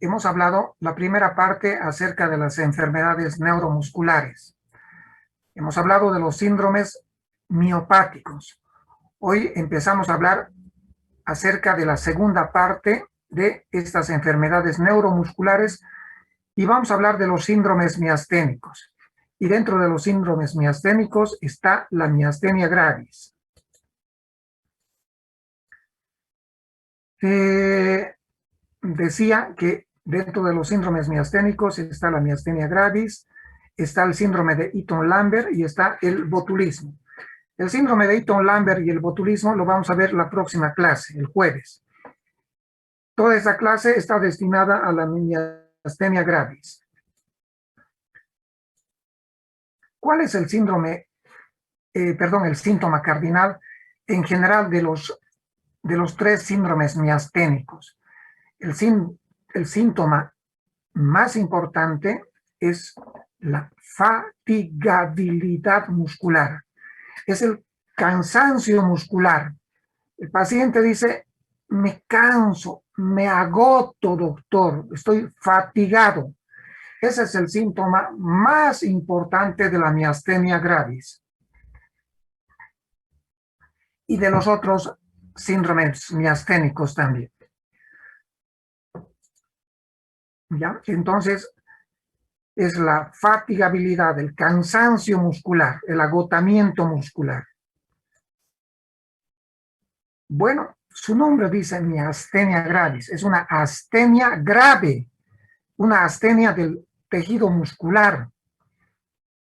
hemos hablado la primera parte acerca de las enfermedades neuromusculares. Hemos hablado de los síndromes miopáticos. Hoy empezamos a hablar acerca de la segunda parte de estas enfermedades neuromusculares y vamos a hablar de los síndromes miasténicos. Y dentro de los síndromes miasténicos está la miastenia gravis. Decía que dentro de los síndromes miasténicos está la miastenia gravis, está el síndrome de Eaton-Lambert y está el botulismo. El síndrome de Eaton-Lambert y el botulismo lo vamos a ver la próxima clase, el jueves. Toda esta clase está destinada a la miastenia gravis. ¿Cuál es el síndrome, el síntoma cardinal en general de los tres síndromes miasténicos? El síntoma más importante es la fatigabilidad muscular. Es el cansancio muscular. El paciente dice, me canso, me agoto, doctor, estoy fatigado. Ese es el síntoma más importante de la miastenia gravis. Y de los otros síndromes miasténicos también. ¿Ya? Entonces, es la fatigabilidad, el cansancio muscular, el agotamiento muscular. Bueno, su nombre dice miastenia gravis, es una astenia grave, una astenia del tejido muscular.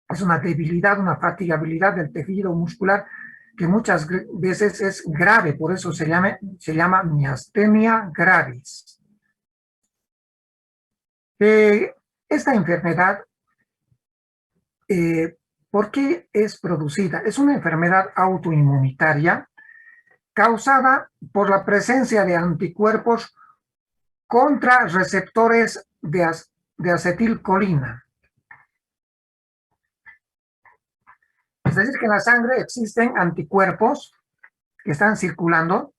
Es una debilidad, una fatigabilidad del tejido muscular que muchas veces es grave, por eso se llama miastenia gravis. Esta enfermedad, ¿por qué es producida? Es una enfermedad autoinmunitaria causada por la presencia de anticuerpos contra receptores de acetilcolina. Es decir, que en la sangre existen anticuerpos que están circulando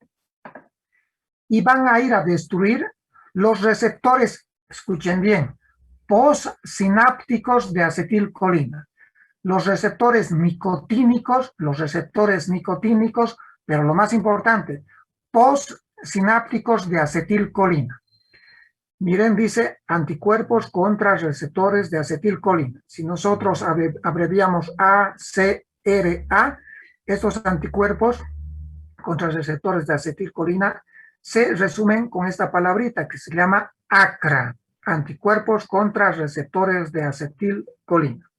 y van a ir a destruir los receptores, escuchen bien, postsinápticos de acetilcolina. Los receptores nicotínicos, pero lo más importante, postsinápticos de acetilcolina. Miren, dice anticuerpos contra receptores de acetilcolina. Si nosotros abreviamos ACRA, estos anticuerpos contra receptores de acetilcolina se resumen con esta palabrita que se llama ACRA, anticuerpos contra receptores de acetilcolina.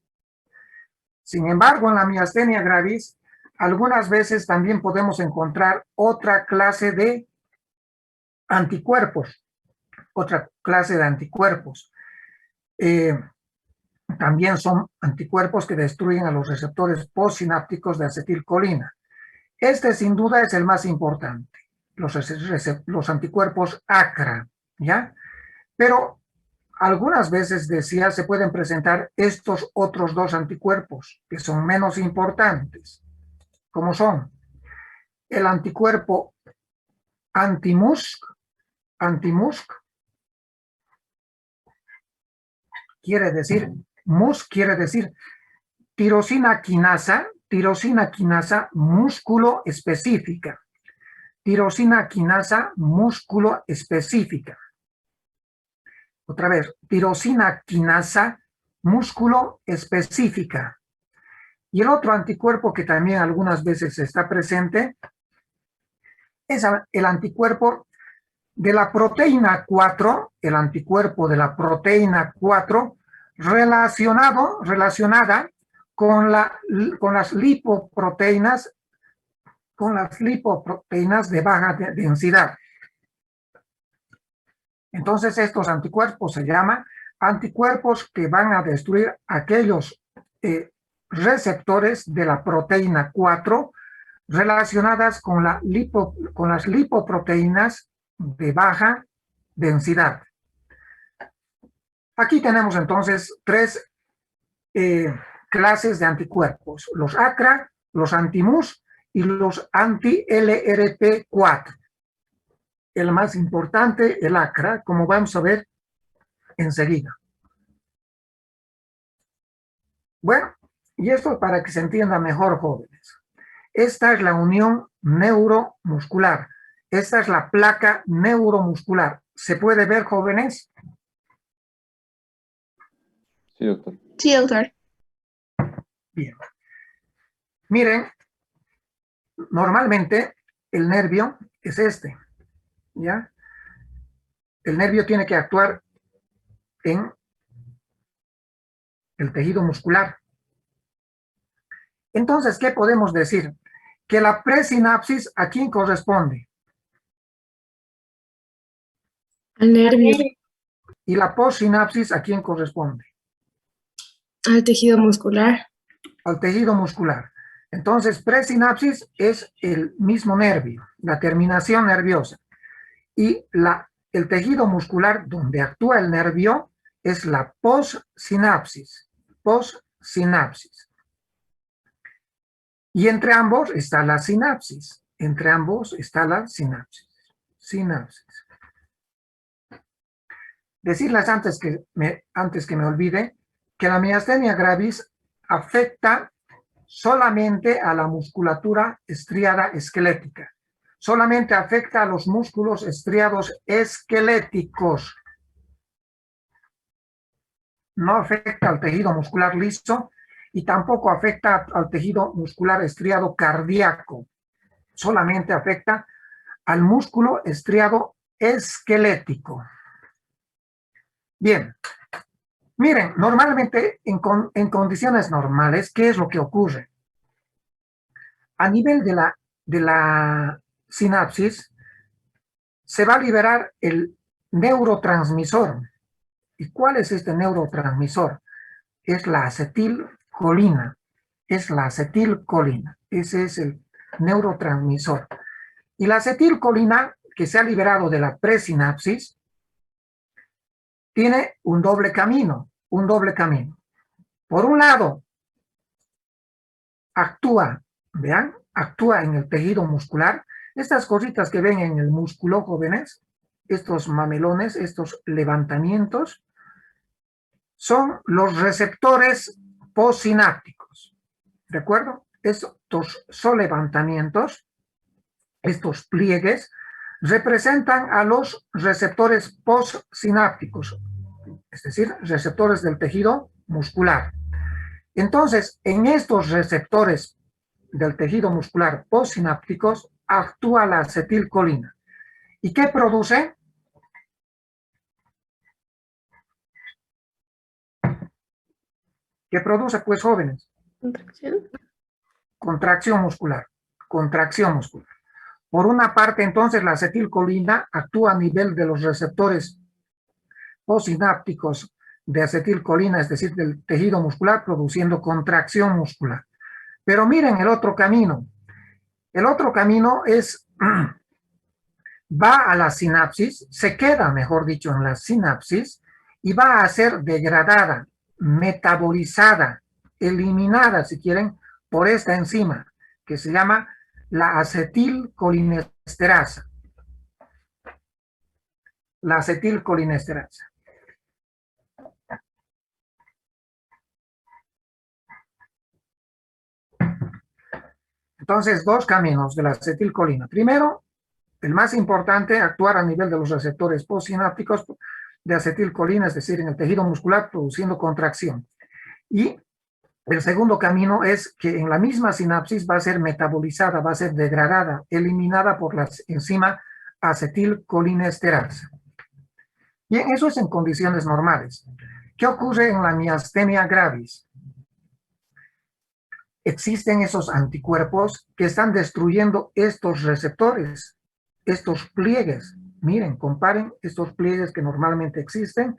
Sin embargo, en la miastenia gravis, algunas veces también podemos encontrar otra clase de anticuerpos. También son anticuerpos que destruyen a los receptores postsinápticos de acetilcolina. Este sin duda es el más importante, los anticuerpos ACRA, ¿ya? Pero algunas veces, decía, se pueden presentar estos otros dos anticuerpos que son menos importantes, como son el anticuerpo anti-MuSK quiere decir, MuSK quiere decir tirosina quinasa músculo específica. Tirosina quinasa músculo específica. Otra vez, tirosina quinasa músculo específica. Y el otro anticuerpo que también algunas veces está presente es el anticuerpo de la proteína 4, el anticuerpo de la proteína 4 relacionada con las lipoproteínas de baja densidad. Entonces estos anticuerpos se llaman anticuerpos que van a destruir aquellos receptores de la proteína 4 relacionadas con las lipoproteínas de baja densidad. Aquí tenemos entonces tres clases de anticuerpos, los ACRA, los anti-MuSK y los anti-LRP4. El más importante, el ACRA, como vamos a ver enseguida. Bueno, y esto para que se entienda mejor, jóvenes. Esta es la unión neuromuscular. Esta es la placa neuromuscular. ¿Se puede ver, jóvenes? Sí, doctor. Sí, doctor. Bien. Miren, normalmente el nervio es este, ¿ya? El nervio tiene que actuar en el tejido muscular. Entonces, ¿qué podemos decir? Que la presinapsis, ¿a quién corresponde? Al nervio. Y la postsinapsis, ¿a quién corresponde? Al tejido muscular. Al tejido muscular. Entonces, presinapsis es el mismo nervio, la terminación nerviosa. Y el tejido muscular donde actúa el nervio es la postsinapsis. Postsinapsis. Y entre ambos está la sinapsis. Entre ambos está la sinapsis. Sinapsis. Decirles antes que me olvide que la miastenia gravis afecta solamente a la musculatura estriada esquelética. Solamente afecta a los músculos estriados esqueléticos. No afecta al tejido muscular liso y tampoco afecta al tejido muscular estriado cardíaco. Solamente afecta al músculo estriado esquelético. Bien. Miren, normalmente en condiciones normales, ¿qué es lo que ocurre? A nivel de la sinapsis, se va a liberar el neurotransmisor. ¿Y cuál es este neurotransmisor? Es la acetilcolina. Es la acetilcolina. Ese es el neurotransmisor. Y la acetilcolina que se ha liberado de la presinapsis tiene un doble camino. Por un lado, actúa en el tejido muscular. Estas cositas que ven en el músculo, jóvenes, estos mamelones, estos levantamientos, son los receptores postsinápticos. ¿De acuerdo? Estos solevantamientos, estos pliegues, representan a los receptores postsinápticos, es decir, receptores del tejido muscular. Entonces, en estos receptores del tejido muscular postsinápticos actúa la acetilcolina. ¿Y qué produce? ¿Qué produce, pues, jóvenes? Contracción. Contracción muscular. Contracción muscular. Por una parte, entonces, la acetilcolina actúa a nivel de los receptores postsinápticos de acetilcolina, es decir, del tejido muscular, produciendo contracción muscular. Pero miren el otro camino. El otro camino es, va a la sinapsis, se queda, mejor dicho, en la sinapsis y va a ser degradada, metabolizada, eliminada, si quieren, por esta enzima, que se llama la acetilcolinesterasa. La acetilcolinesterasa. Entonces, dos caminos de la acetilcolina. Primero, el más importante, actuar a nivel de los receptores postsinápticos de acetilcolina, es decir, en el tejido muscular, produciendo contracción. Y el segundo camino es que en la misma sinapsis va a ser metabolizada, va a ser degradada, eliminada por la enzima acetilcolinesterasa. Bien, eso es en condiciones normales. ¿Qué ocurre en la miastenia gravis? Existen esos anticuerpos que están destruyendo estos receptores, estos pliegues. Miren, comparen estos pliegues que normalmente existen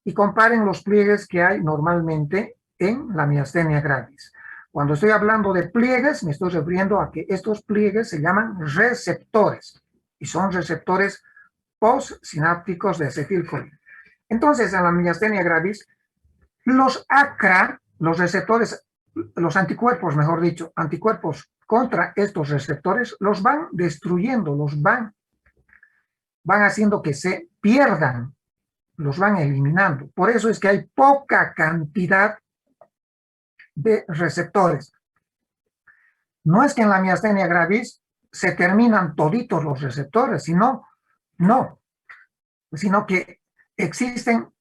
y comparen los pliegues que hay normalmente en la miastenia gravis. Cuando estoy hablando de pliegues, me estoy refiriendo a que estos pliegues se llaman receptores y son receptores postsinápticos de acetilcolina. Entonces, en la miastenia gravis, los ACRA, los receptores, los anticuerpos, mejor dicho, anticuerpos contra estos receptores, los van destruyendo, los van haciendo que se pierdan. los van eliminando. Por eso es que hay poca cantidad de receptores. No es que en la miastenia gravis se terminan toditos los receptores, sino que existen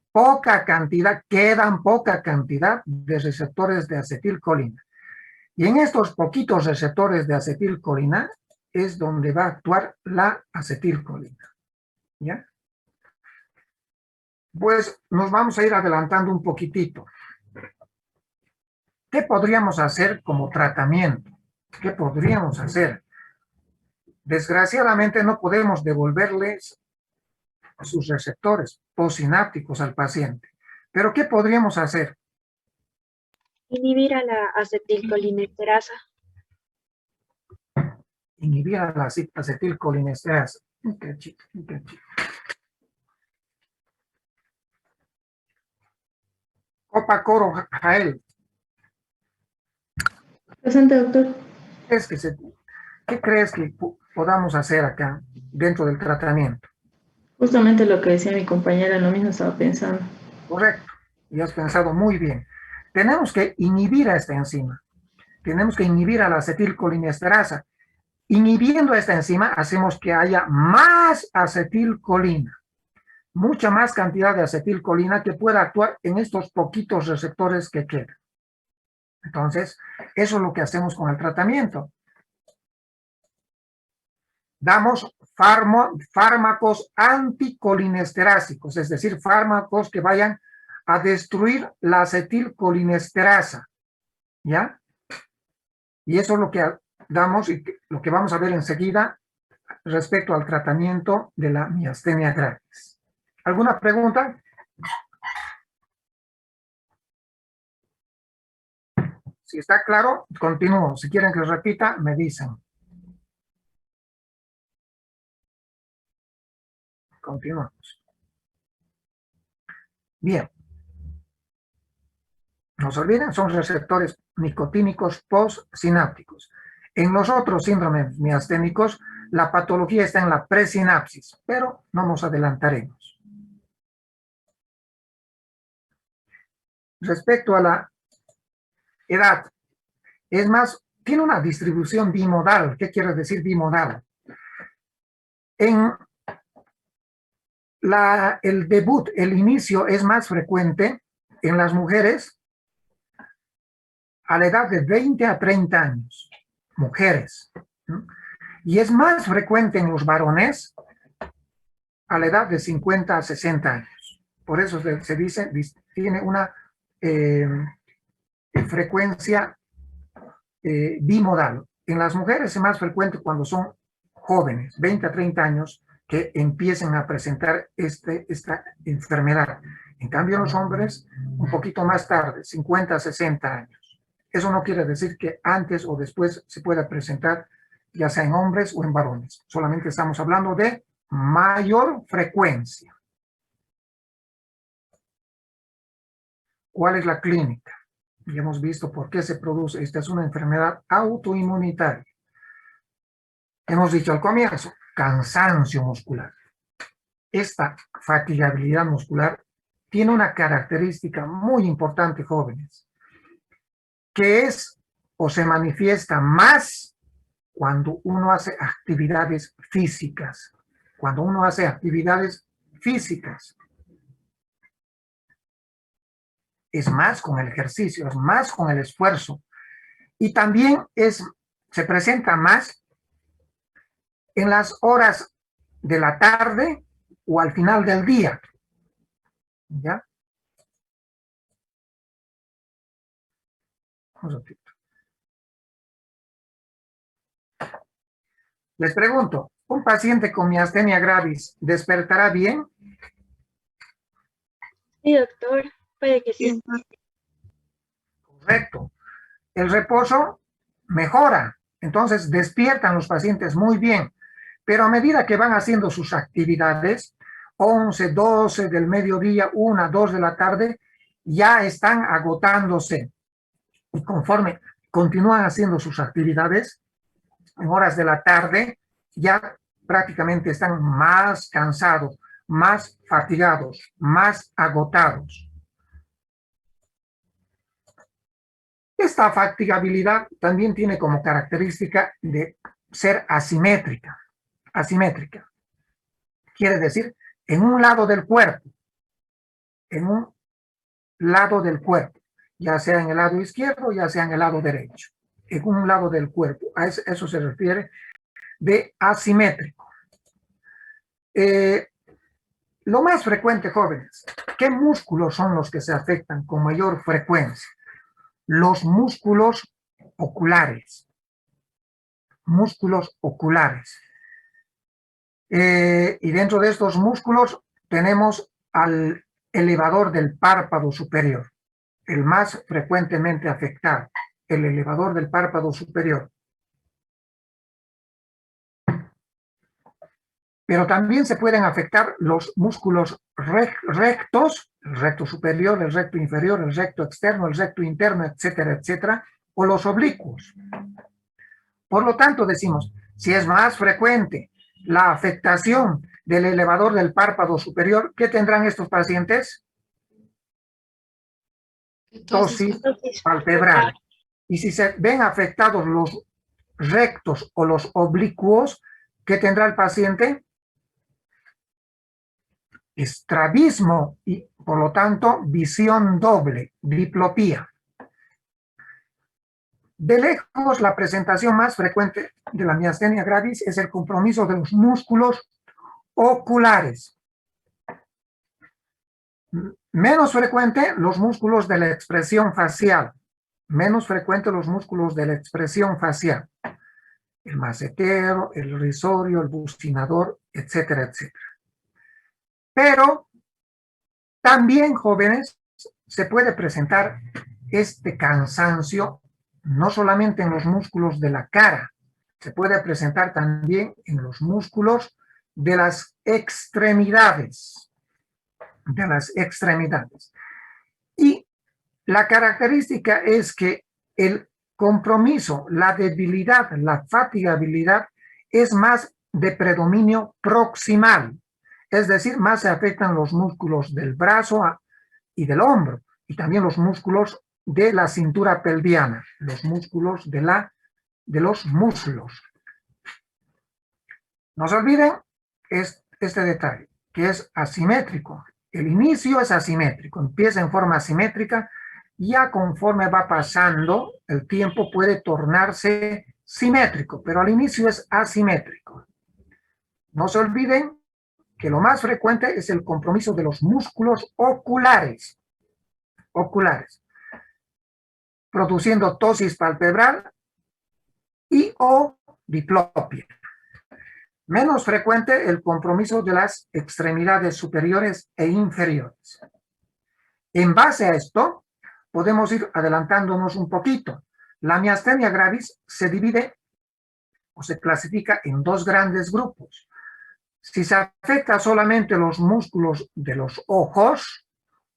quedan poca cantidad de receptores de acetilcolina. Y en estos poquitos receptores de acetilcolina es donde va a actuar la acetilcolina. ¿Ya? Pues nos vamos a ir adelantando un poquitito. ¿Qué podríamos hacer como tratamiento? ¿Qué podríamos hacer? Desgraciadamente no podemos devolverles sus receptores postsinápticos al paciente. ¿Pero qué podríamos hacer? Inhibir a la acetilcolinesterasa. Inhibir a la acetilcolinesterasa. Copa Coro Jael. Presente, doctor. ¿Qué crees que podamos hacer acá dentro del tratamiento? Justamente lo que decía mi compañera, lo mismo estaba pensando. Correcto, y has pensado muy bien. Tenemos que inhibir a esta enzima. Tenemos que inhibir a la acetilcolinesterasa. Inhibiendo esta enzima, hacemos que haya más acetilcolina. Mucha más cantidad de acetilcolina que pueda actuar en estos poquitos receptores que quedan. Entonces, eso es lo que hacemos con el tratamiento. Damos fármacos anticolinesterásicos, es decir, fármacos que vayan a destruir la acetilcolinesterasa, ¿ya? Y eso es lo que damos y lo que vamos a ver enseguida respecto al tratamiento de la miastenia gravis. ¿Alguna pregunta? Si está claro, continúo. Si quieren que lo repita, me dicen. Continuamos. Bien. No se olviden, son receptores nicotínicos postsinápticos. En los otros síndromes miasténicos, la patología está en la presinapsis, pero no nos adelantaremos. Respecto a la edad, es más, tiene una distribución bimodal. ¿Qué quiere decir bimodal? En el debut, el inicio es más frecuente en las mujeres a la edad de 20 a 30 años, mujeres. Y es más frecuente en los varones a la edad de 50 a 60 años. Por eso se dice, tiene una frecuencia bimodal. En las mujeres es más frecuente cuando son jóvenes, 20 a 30 años, que empiecen a presentar esta enfermedad. En cambio, en los hombres, un poquito más tarde, 50 a 60 años. Eso no quiere decir que antes o después se pueda presentar, ya sea en hombres o en varones. Solamente estamos hablando de mayor frecuencia. ¿Cuál es la clínica? Ya hemos visto por qué se produce. Esta es una enfermedad autoinmunitaria. Hemos dicho al comienzo, cansancio muscular. Esta fatigabilidad muscular tiene una característica muy importante, jóvenes, que es o se manifiesta más cuando uno hace actividades físicas. Cuando uno hace actividades físicas. Es más con el ejercicio, es más con el esfuerzo. Y también se presenta más en las horas de la tarde o al final del día. ¿Ya? Les pregunto, ¿un paciente con miastenia gravis despertará bien? Sí, doctor, puede que sí. Correcto. El reposo mejora, entonces despiertan los pacientes muy bien, pero a medida que van haciendo sus actividades, 11, 12 del mediodía, 1, 2 de la tarde, ya están agotándose. Y conforme continúan haciendo sus actividades, en horas de la tarde, ya prácticamente están más cansados, más fatigados, más agotados. Esta fatigabilidad también tiene como característica de ser asimétrica. Asimétrica. Quiere decir, en un lado del cuerpo, ya sea en el lado izquierdo, ya sea en el lado derecho, en un lado del cuerpo. A eso se refiere de asimétrico. Lo más frecuente, jóvenes, ¿qué músculos son los que se afectan con mayor frecuencia? Los músculos oculares. Músculos oculares. Y dentro de estos músculos tenemos al elevador del párpado superior, el más frecuentemente afectado, el elevador del párpado superior. Pero también se pueden afectar los músculos rectos, el recto superior, el recto inferior, el recto externo, el recto interno, etcétera, etcétera, o los oblicuos. Por lo tanto, decimos, si es más frecuente la afectación del elevador del párpado superior, ¿qué tendrán estos pacientes? Tosis palpebral. Y si se ven afectados los rectos o los oblicuos, ¿qué tendrá el paciente? Estrabismo y, por lo tanto, visión doble, diplopía. De lejos, la presentación más frecuente de la miastenia gravis es el compromiso de los músculos oculares. Menos frecuente los músculos de la expresión facial. Menos frecuente los músculos de la expresión facial. El macetero, el risorio, el bucinador, etcétera, etcétera. Pero también, jóvenes, se puede presentar este cansancio no solamente en los músculos de la cara, se puede presentar también en los músculos de las extremidades. De las extremidades. Y la característica es que el compromiso, la debilidad, la fatigabilidad es más de predominio proximal. Es decir, más se afectan los músculos del brazo y del hombro, y también los músculos de la cintura pelviana, los músculos de los muslos. No se olviden este detalle, que es asimétrico. El inicio es asimétrico, empieza en forma asimétrica, ya conforme va pasando el tiempo puede tornarse simétrico, pero al inicio es asimétrico. No se olviden que lo más frecuente es el compromiso de los músculos oculares, produciendo tosis palpebral y o diplopia. Menos frecuente el compromiso de las extremidades superiores e inferiores. En base a esto, podemos ir adelantándonos un poquito. La miastenia gravis se divide o se clasifica en dos grandes grupos. Si se afecta solamente los músculos de los ojos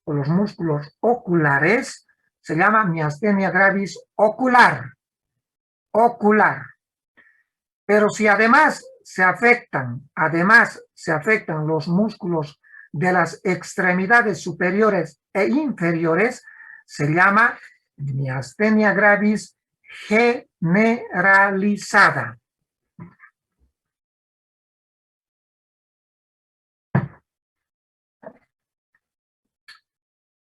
o los músculos oculares, se llama miastenia gravis ocular. Ocular. Pero si además se afectan los músculos de las extremidades superiores e inferiores, se llama miastenia gravis generalizada.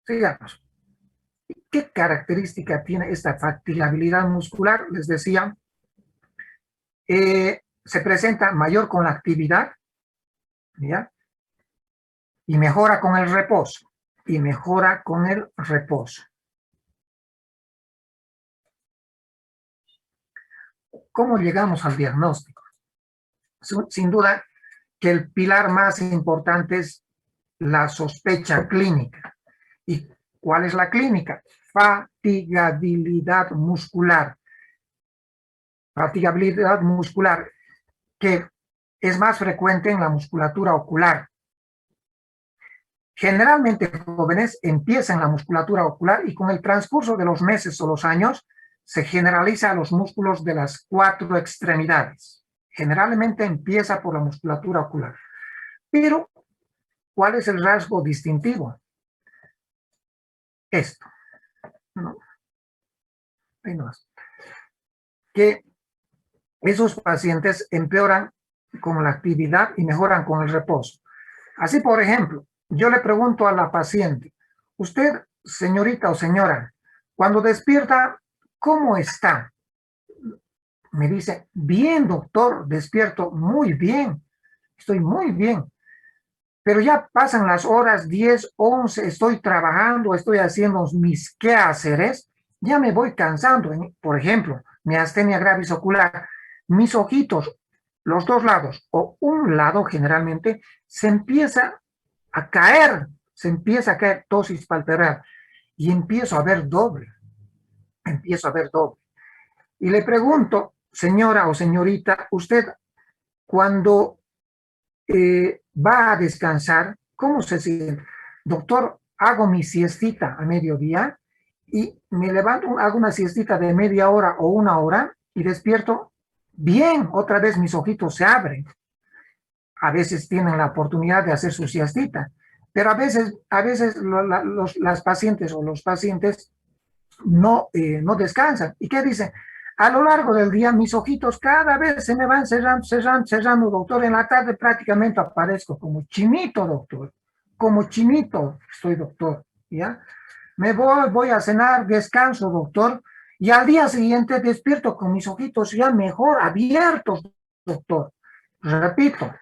Sigamos. ¿Qué característica tiene esta fatigabilidad muscular? Les decía, se presenta mayor con la actividad, ¿ya? Y mejora con el reposo. ¿Cómo llegamos al diagnóstico? Sin duda que el pilar más importante es la sospecha clínica. ¿Y cuál es la clínica? Fatigabilidad muscular. Fatigabilidad muscular que es más frecuente en la musculatura ocular. Generalmente, jóvenes, empieza en la musculatura ocular y con el transcurso de los meses o los años se generaliza a los músculos de las 4 extremidades. Generalmente empieza por la musculatura ocular. Pero ¿Cuál es el rasgo distintivo? Esto. No. Ahí no es. Que esos pacientes empeoran con la actividad y mejoran con el reposo. Así, por ejemplo, yo le pregunto a la paciente, usted, señorita o señora, cuando despierta, ¿cómo está? Me dice, bien, doctor, despierto muy bien, estoy muy bien. Pero ya pasan las horas 10, 11, estoy trabajando, estoy haciendo mis quehaceres, ya me voy cansando. Por ejemplo, mi astenia gravis ocular, mis ojitos, los dos lados o un lado generalmente, se empieza a caer tosis palpebral y empiezo a ver doble. Y le pregunto, señora o señorita, usted cuando va a descansar, ¿cómo se siente? Doctor, hago mi siestita a mediodía y me levanto, hago una siestita de media hora o una hora y despierto bien, otra vez mis ojitos se abren. A veces tienen la oportunidad de hacer su siestita, pero a veces las pacientes o los pacientes no descansan. ¿Y qué dicen? A lo largo del día mis ojitos cada vez se me van cerrando, doctor. En la tarde prácticamente aparezco como chinito, doctor. Como chinito estoy, doctor. ¿Ya? Me voy a cenar, descanso, doctor. Y al día siguiente despierto con mis ojitos ya mejor abiertos, doctor. Repito,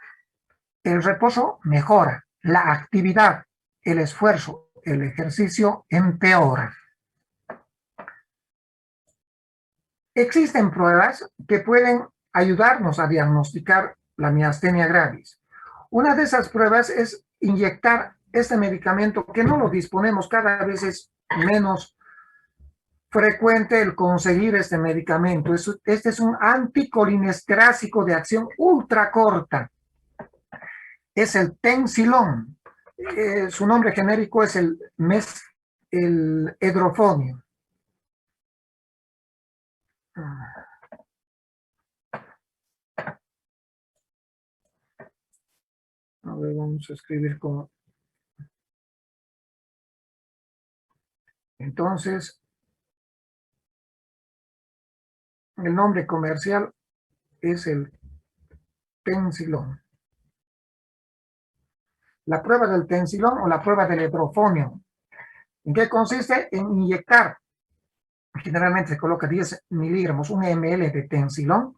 el reposo mejora, la actividad, el esfuerzo, el ejercicio empeora. Existen pruebas que pueden ayudarnos a diagnosticar la miastenia gravis. Una de esas pruebas es inyectar este medicamento que no lo disponemos, cada vez es menos frecuente el conseguir este medicamento. Este es un anticolinestrásico de acción ultra corta. Es el Tensilon. Su nombre genérico es el edrofonio. A ver, vamos a escribir como... Entonces, el nombre comercial es el Tensilon. La prueba del Tensilon o la prueba del edrofonio. ¿En qué consiste? En inyectar, generalmente se coloca 10 miligramos, 1 ml de Tensilon,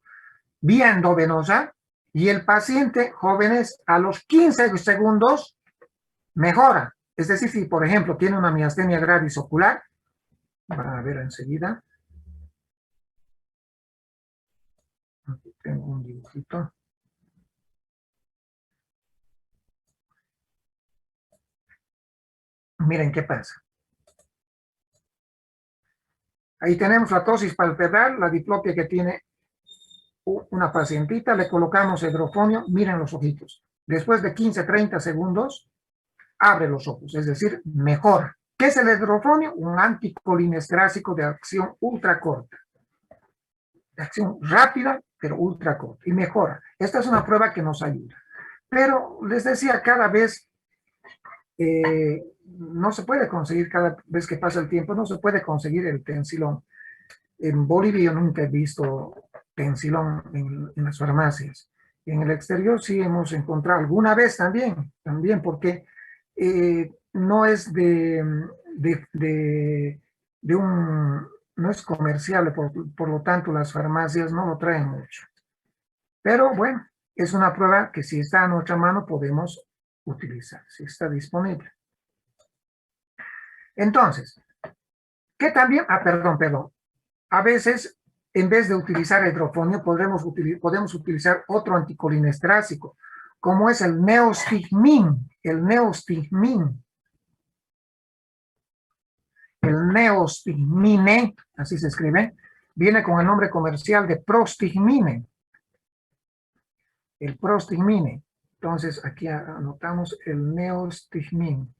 vía endovenosa, y el paciente, jóvenes, a los 15 segundos mejora. Es decir, si por ejemplo tiene una miastenia gravis ocular, van a ver enseguida. Aquí tengo un dibujito. Miren qué pasa. Ahí tenemos la tosis palpebral, la diplopia que tiene una pacientita, le colocamos edrofonio, miren los ojitos. Después de 15-30 segundos, abre los ojos, es decir, mejora. ¿Qué es el edrofonio? Un anticolinestrásico de acción ultra corta. De acción rápida, pero ultra corta. Y mejora. Esta es una prueba que nos ayuda. Pero les decía, cada vez no se puede conseguir, cada vez que pasa el tiempo, no se puede conseguir el Tensilon. En Bolivia yo nunca he visto Tensilon en las farmacias. En el exterior sí hemos encontrado alguna vez también porque no es no es comercial, por lo tanto las farmacias no lo traen mucho. Pero bueno, es una prueba que si está a nuestra mano podemos utilizar, si está disponible. Entonces, ¿qué también? Perdón. A veces, en vez de utilizar edrofonio, podemos utilizar otro anticolinestrásico, como es el neostigmin. El neostigmine, así se escribe, viene con el nombre comercial de prostigmine. El prostigmine. Entonces, aquí anotamos el neostigmin.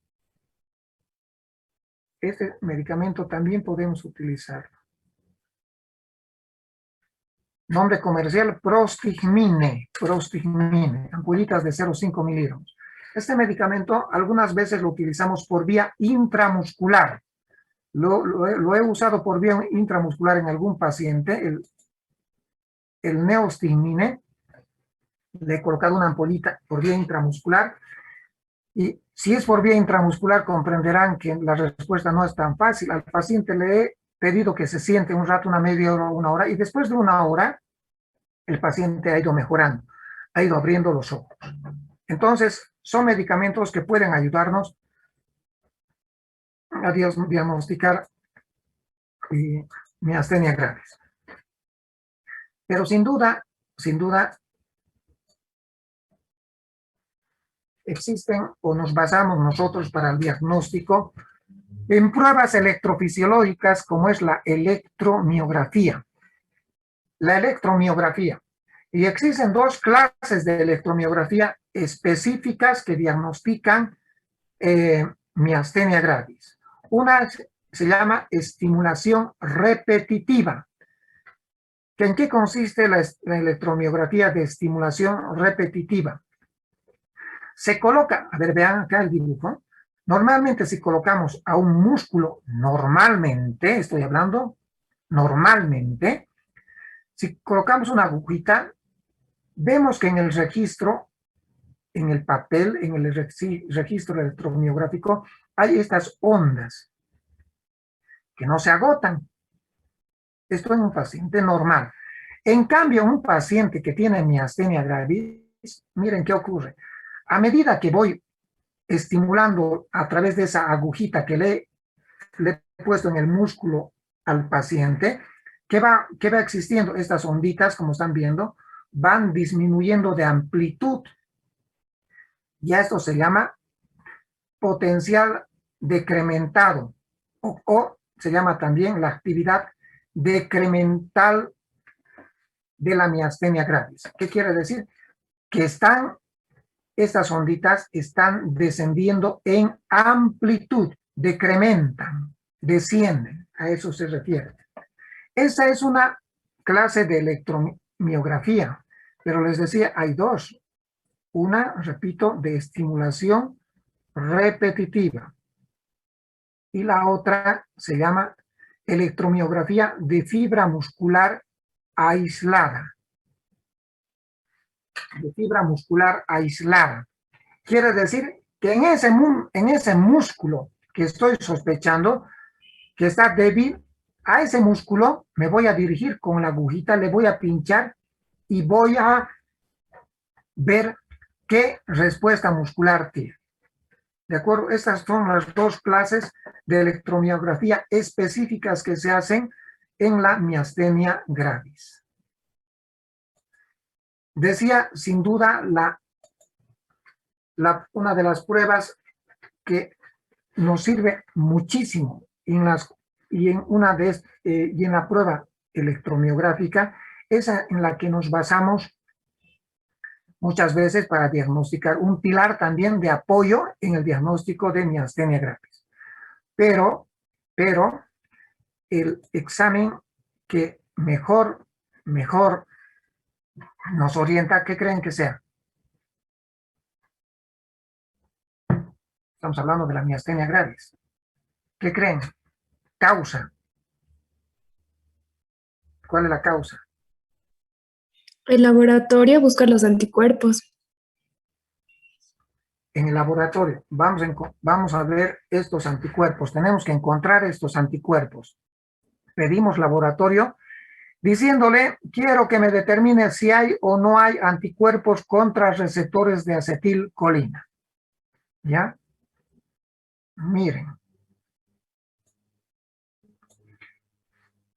Este medicamento también podemos utilizarlo. Nombre comercial, prostigmine, ampollitas de 0,5 miligramos. Este medicamento algunas veces lo utilizamos por vía intramuscular. Lo he usado por vía intramuscular en algún paciente, el neostigmine. Le he colocado una ampollita por vía intramuscular. Y si es por vía intramuscular, comprenderán que la respuesta no es tan fácil. Al paciente le he pedido que se siente un rato, una media hora, una hora, y después de una hora, el paciente ha ido mejorando, ha ido abriendo los ojos. Entonces, son medicamentos que pueden ayudarnos a diagnosticar miastenia gravis. Pero sin duda, existen o nos basamos nosotros para el diagnóstico en pruebas electrofisiológicas como es la electromiografía. La electromiografía. Y existen dos clases de electromiografía específicas que diagnostican miastenia gravis. Una se llama estimulación repetitiva. ¿En qué consiste la electromiografía de estimulación repetitiva? Se coloca, a ver, vean acá el dibujo. Normalmente si colocamos a un músculo, normalmente, estoy hablando, normalmente, si colocamos una agujita, vemos que en el registro, en el papel, en el registro electromiográfico, hay estas ondas que no se agotan. Esto en un paciente normal. En cambio, un paciente que tiene miastenia gravis, miren qué ocurre. A medida que voy estimulando a través de esa agujita que le he puesto en el músculo al paciente, ¿qué va existiendo? Estas onditas, como están viendo, van disminuyendo de amplitud. Ya esto se llama potencial decrementado o se llama también la actividad decremental de la miastenia gravis. ¿Qué quiere decir? Que estas onditas están descendiendo en amplitud, decrementan, descienden, a eso se refiere. Esa es una clase de electromiografía, pero les decía, hay dos. Una, repito, de estimulación repetitiva. Y la otra se llama electromiografía de fibra muscular aislada. De fibra muscular aislada. Quiere decir que en ese músculo que estoy sospechando que está débil, a ese músculo me voy a dirigir con la agujita, le voy a pinchar y voy a ver qué respuesta muscular tiene. ¿De acuerdo? Estas son las dos clases de electromiografía específicas que se hacen en la miastenia gravis. Decía, sin duda, una de las pruebas que nos sirve muchísimo y en la prueba electromiográfica, esa en la que nos basamos muchas veces para diagnosticar, un pilar también de apoyo en el diagnóstico de miastenia gravis. Pero el examen que mejor nos orienta, ¿qué creen que sea? Estamos hablando de la miastenia gravis. ¿Qué creen? Causa. ¿Cuál es la causa? El laboratorio busca los anticuerpos. En el laboratorio vamos a ver estos anticuerpos. Tenemos que encontrar estos anticuerpos. Pedimos laboratorio diciéndole, quiero que me determine si hay o no hay anticuerpos contra receptores de acetilcolina. ¿Ya? Miren.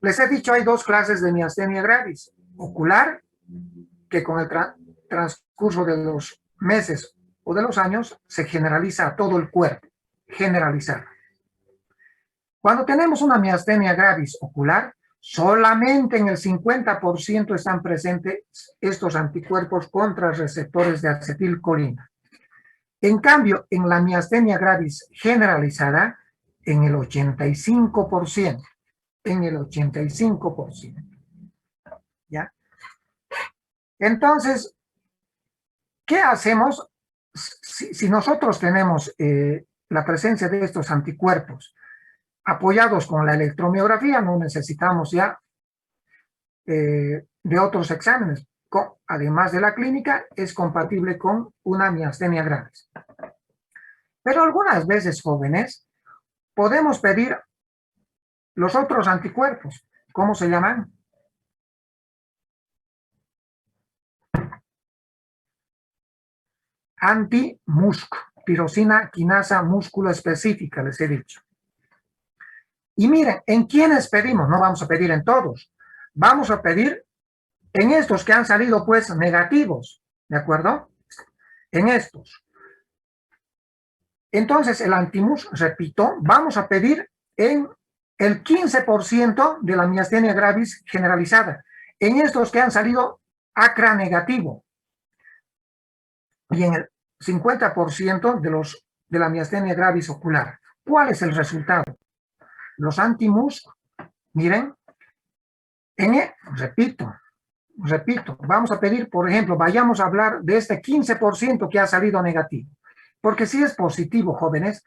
Les he dicho, hay dos clases de miastenia gravis. Ocular, que con el transcurso de los meses o de los años se generaliza a todo el cuerpo. Generalizada. Cuando tenemos una miastenia gravis ocular, solamente en el 50% están presentes estos anticuerpos contra receptores de acetilcolina. En cambio, en la miastenia gravis generalizada, en el 85%. En el 85%. ¿Ya? Entonces, ¿qué hacemos si nosotros tenemos la presencia de estos anticuerpos apoyados con la electromiografía, no necesitamos ya de otros exámenes. Además de la clínica, es compatible con una miastenia gravis. Pero algunas veces, jóvenes, podemos pedir los otros anticuerpos. ¿Cómo se llaman? Anti-MuSK, tirosina quinasa músculo específica, les he dicho. Y miren, ¿en quiénes pedimos? No vamos a pedir en todos. Vamos a pedir en estos que han salido, pues, negativos, ¿de acuerdo? En estos. Entonces, el anti-MuSK, repito, vamos a pedir en el 15% de la miastenia gravis generalizada. En estos que han salido ACRA negativo. Y en el 50% de la miastenia gravis ocular. ¿Cuál es el resultado? Los anti-MuSK, miren, repito, vamos a pedir, por ejemplo, vayamos a hablar de este 15% que ha salido negativo. Porque si es positivo, jóvenes,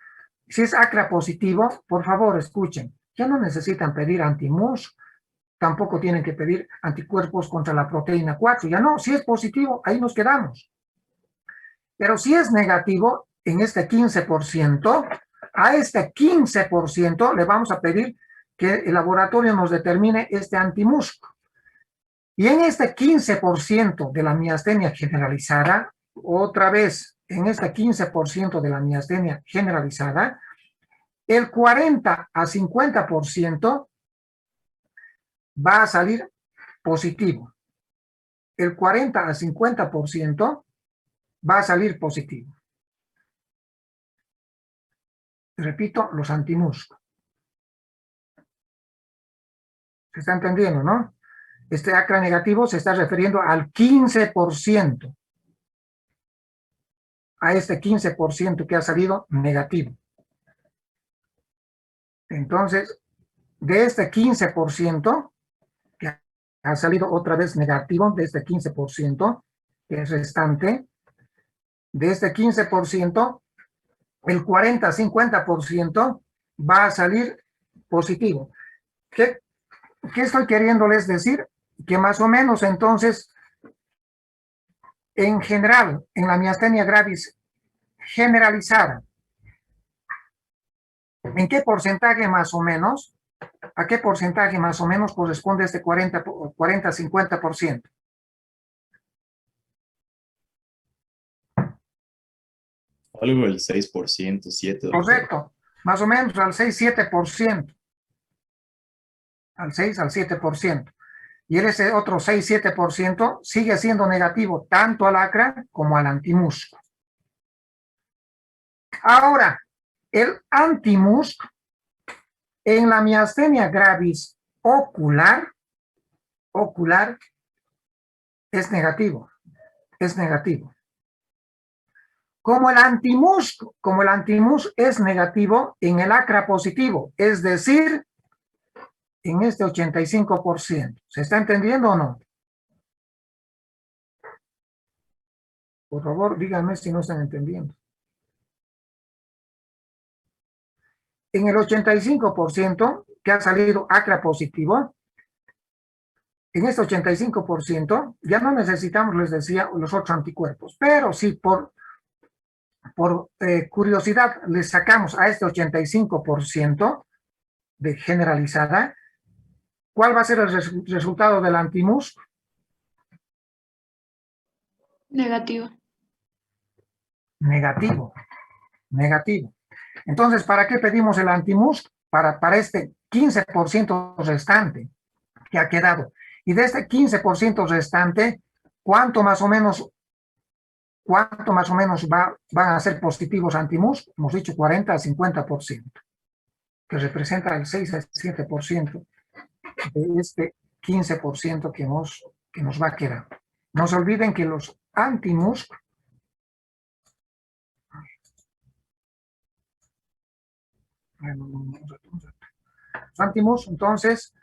si es ACRA positivo, por favor, escuchen, ya no necesitan pedir anti-MuSK, tampoco tienen que pedir anticuerpos contra la proteína 4, ya no, si es positivo, ahí nos quedamos. Pero si es negativo, en este 15%, a este 15% le vamos a pedir que el laboratorio nos determine este anti-MuSK. Y en este 15% de la miastenia generalizada, otra vez, en este 15% de la miastenia generalizada, el 40 a 50% va a salir positivo. El 40 a 50% va a salir positivo. Repito, los anti-MuSK. ¿Se está entendiendo, no? Este ACRA negativo se está refiriendo al 15%. A este 15% que ha salido negativo. Entonces, de este 15% que ha salido otra vez negativo, de este 15% que es restante, de este 15%, el 40-50% va a salir positivo. ¿Qué estoy queriéndoles decir? Que más o menos entonces, en general, en la miastenia gravis generalizada, ¿en qué porcentaje más o menos? ¿A qué porcentaje más o menos corresponde este 40-50%? Algo del 6%, 7%. Correcto, más o menos al 6-7%. Al 6 al 7%. Y ese otro 6-7% sigue siendo negativo tanto al ACRA como al anti-MuSK. Ahora, el anti-MuSK en la miastenia gravis ocular es negativo. Es negativo. Como el anti-MuSK es negativo en el ACRA positivo, es decir, en este 85%. ¿Se está entendiendo o no? Por favor, díganme si no están entendiendo. En el 85% que ha salido ACRA positivo, en este 85% ya no necesitamos, les decía, los otros anticuerpos. Pero si por curiosidad le sacamos a este 85% de generalizada, ¿cuál va a ser el resultado del anti-MuSK? Negativo. Negativo. Entonces, ¿para qué pedimos el anti-MuSK? Para este 15% restante que ha quedado. Y de este 15% restante, ¿cuánto más o menos van a ser positivos anti-MuSK? Hemos dicho 40 a 50%, que representa el 6 a 7% de este 15% que nos va a quedar. No se olviden que los anti-MuSK los anti-MuSK entonces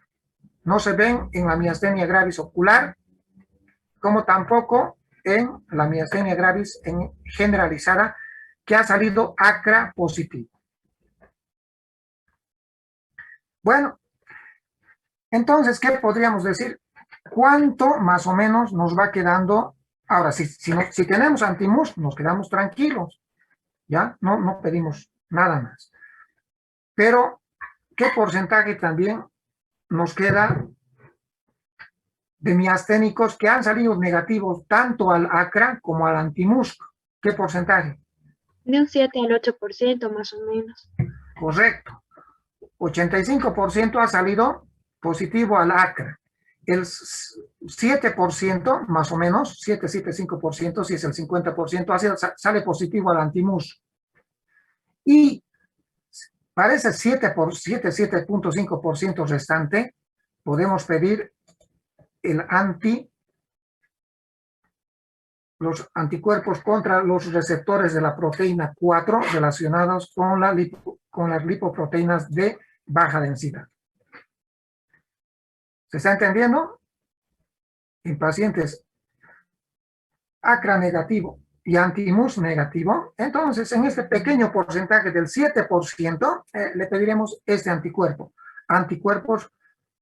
no se ven en la miastenia gravis ocular, como tampoco en la miastenia gravis generalizada que ha salido ACRA positivo. Bueno, entonces, ¿qué podríamos decir? ¿Cuánto más o menos nos va quedando? Ahora, si tenemos antimus, nos quedamos tranquilos, ¿ya? No pedimos nada más. Pero, ¿qué porcentaje también nos queda de miasténicos que han salido negativos tanto al ACRA como al antimusc? ¿Qué porcentaje? De un 7 al 8% más o menos. Correcto. 85% ha salido positivo al ACRA. El 7%, más o menos, 7,75%, si es el 50%, sale positivo al antimus. Y para ese 7,5% restante, podemos pedir los anticuerpos contra los receptores de la proteína 4 relacionados con las lipoproteínas de baja densidad. ¿Se está entendiendo? En pacientes ACRA negativo y antimus negativo, entonces en este pequeño porcentaje del 7% le pediremos este anticuerpo, anticuerpos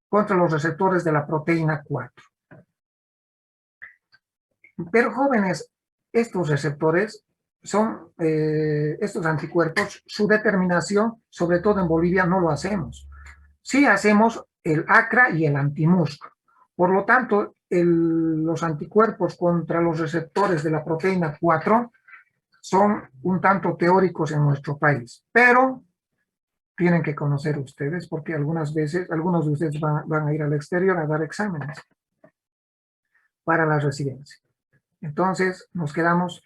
contra los receptores de la proteína 4. Pero jóvenes, estos receptores son, estos anticuerpos, su determinación, sobre todo en Bolivia, no lo hacemos. Sí hacemos el ACRA y el antimusc. Por lo tanto, los anticuerpos contra los receptores de la proteína 4 son un tanto teóricos en nuestro país, pero tienen que conocer ustedes porque algunas veces, algunos de ustedes van a ir al exterior a dar exámenes para la residencia. Entonces, nos quedamos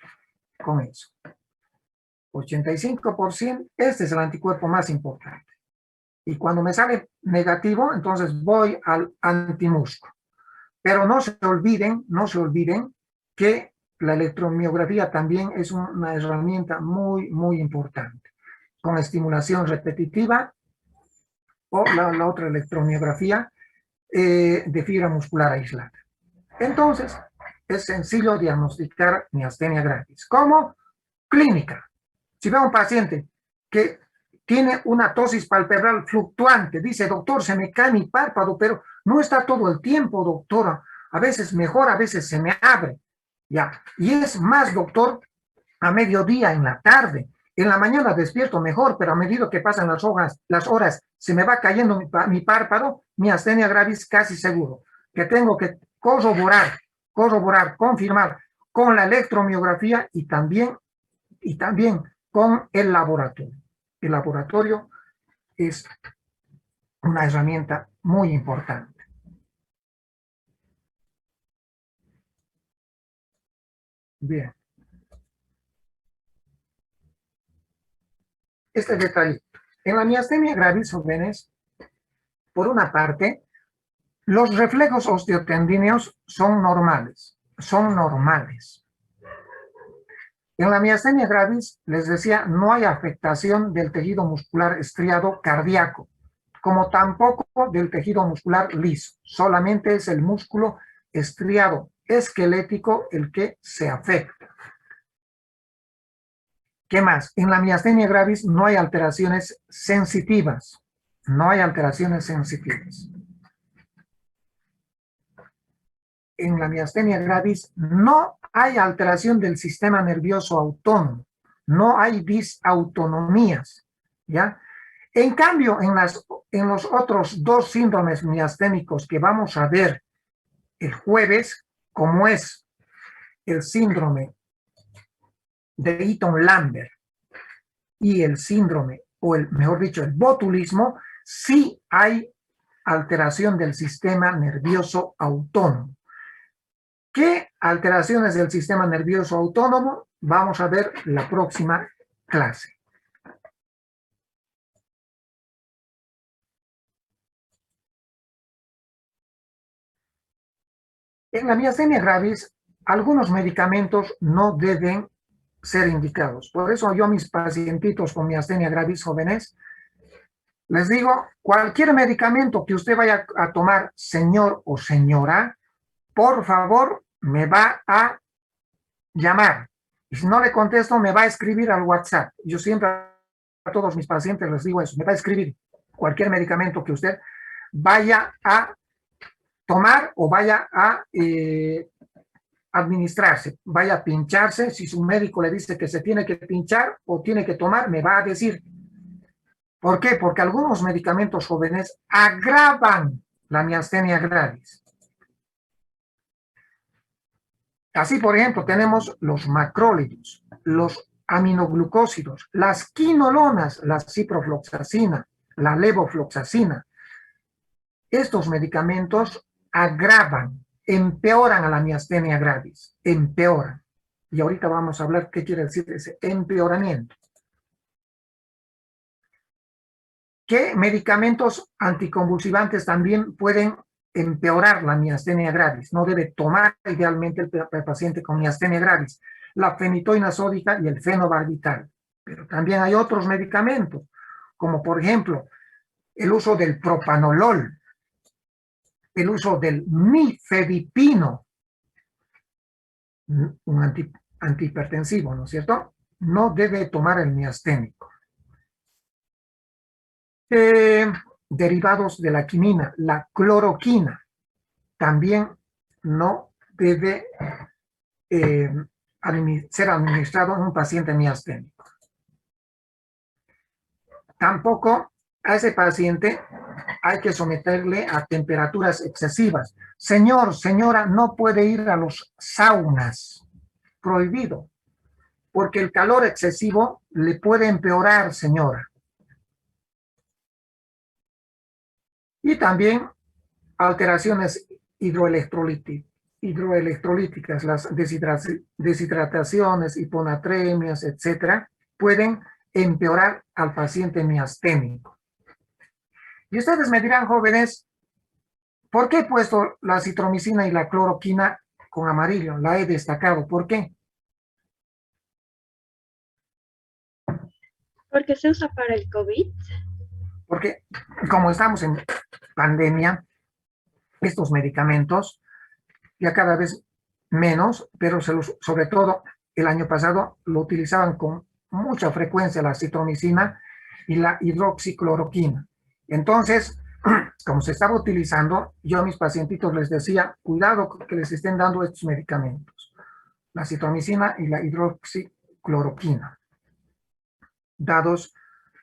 con eso. 85%, este es el anticuerpo más importante. Y cuando me sale negativo, entonces voy al antimusc. Pero no se olviden que la electromiografía también es una herramienta muy, muy importante. Con estimulación repetitiva o la otra electromiografía de fibra muscular aislada. Entonces, es sencillo diagnosticar miastenia gravis. ¿Cómo? Clínica. Si veo a un paciente que tiene una tosis palpebral fluctuante, dice, doctor, se me cae mi párpado, pero no está todo el tiempo, doctora. A veces mejor, a veces se me abre. Ya. Y es más, doctor, a mediodía, en la tarde. En la mañana despierto mejor, pero a medida que pasan las horas se me va cayendo mi párpado, miastenia gravis casi seguro. Que tengo que corroborar, confirmar con la electromiografía y también con el laboratorio. El laboratorio es una herramienta muy importante. Bien. Este detallito. En la miastenia gravis, jóvenes, por una parte, los reflejos osteotendíneos son normales. En la miastenia gravis, les decía, no hay afectación del tejido muscular estriado cardíaco, como tampoco del tejido muscular liso. Solamente es el músculo estriado esquelético el que se afecta. ¿Qué más? En la miastenia gravis no hay alteraciones sensitivas. En la miastenia gravis no hay alteración del sistema nervioso autónomo, no hay disautonomías, ¿ya? En cambio, en los otros dos síndromes miasténicos que vamos a ver el jueves, como es el síndrome de Eaton-Lambert y el síndrome, o mejor dicho, el botulismo, sí hay alteración del sistema nervioso autónomo. ¿Qué alteraciones del sistema nervioso autónomo? Vamos a ver la próxima clase. En la miastenia gravis, algunos medicamentos no deben ser indicados. Por eso yo a mis pacientitos con miastenia gravis jóvenes, les digo, cualquier medicamento que usted vaya a tomar, señor o señora, por favor, me va a llamar. Y si no le contesto, me va a escribir al WhatsApp. Yo siempre a todos mis pacientes les digo eso, me va a escribir cualquier medicamento que usted vaya a tomar o vaya a administrarse, vaya a pincharse. Si su médico le dice que se tiene que pinchar o tiene que tomar, me va a decir. ¿Por qué? Porque algunos medicamentos jóvenes agravan la miastenia gravis. Así, por ejemplo, tenemos los macrólidos, los aminoglucósidos, las quinolonas, la ciprofloxacina, la levofloxacina. Estos medicamentos agravan, empeoran a la miastenia gravis, empeoran. Y ahorita vamos a hablar qué quiere decir ese empeoramiento. ¿Qué medicamentos anticonvulsivantes también pueden empeorar la miastenia gravis? No debe tomar idealmente el paciente con miastenia gravis. La fenitoína sódica y el fenobarbital. Pero también hay otros medicamentos, como por ejemplo el uso del propanolol, el uso del mifedipino, un antihipertensivo, ¿no es cierto? No debe tomar el miasténico. Derivados de la quinina, la cloroquina, también no debe ser administrado en un paciente miasténico. Tampoco a ese paciente hay que someterle a temperaturas excesivas. Señor, señora, no puede ir a los saunas, prohibido, porque el calor excesivo le puede empeorar, señora. Y también alteraciones hidroelectrolíticas, las deshidrataciones, hiponatremias, etcétera, pueden empeorar al paciente miasténico. Y ustedes me dirán, jóvenes, ¿por qué he puesto la citromicina y la cloroquina con amarillo? La he destacado. ¿Por qué? Porque se usa para el COVID. Porque como estamos en pandemia, estos medicamentos ya cada vez menos, pero sobre todo el año pasado lo utilizaban con mucha frecuencia la citromicina y la hidroxicloroquina. Entonces, como se estaba utilizando, yo a mis pacientitos les decía, cuidado que les estén dando estos medicamentos, la citromicina y la hidroxicloroquina, dados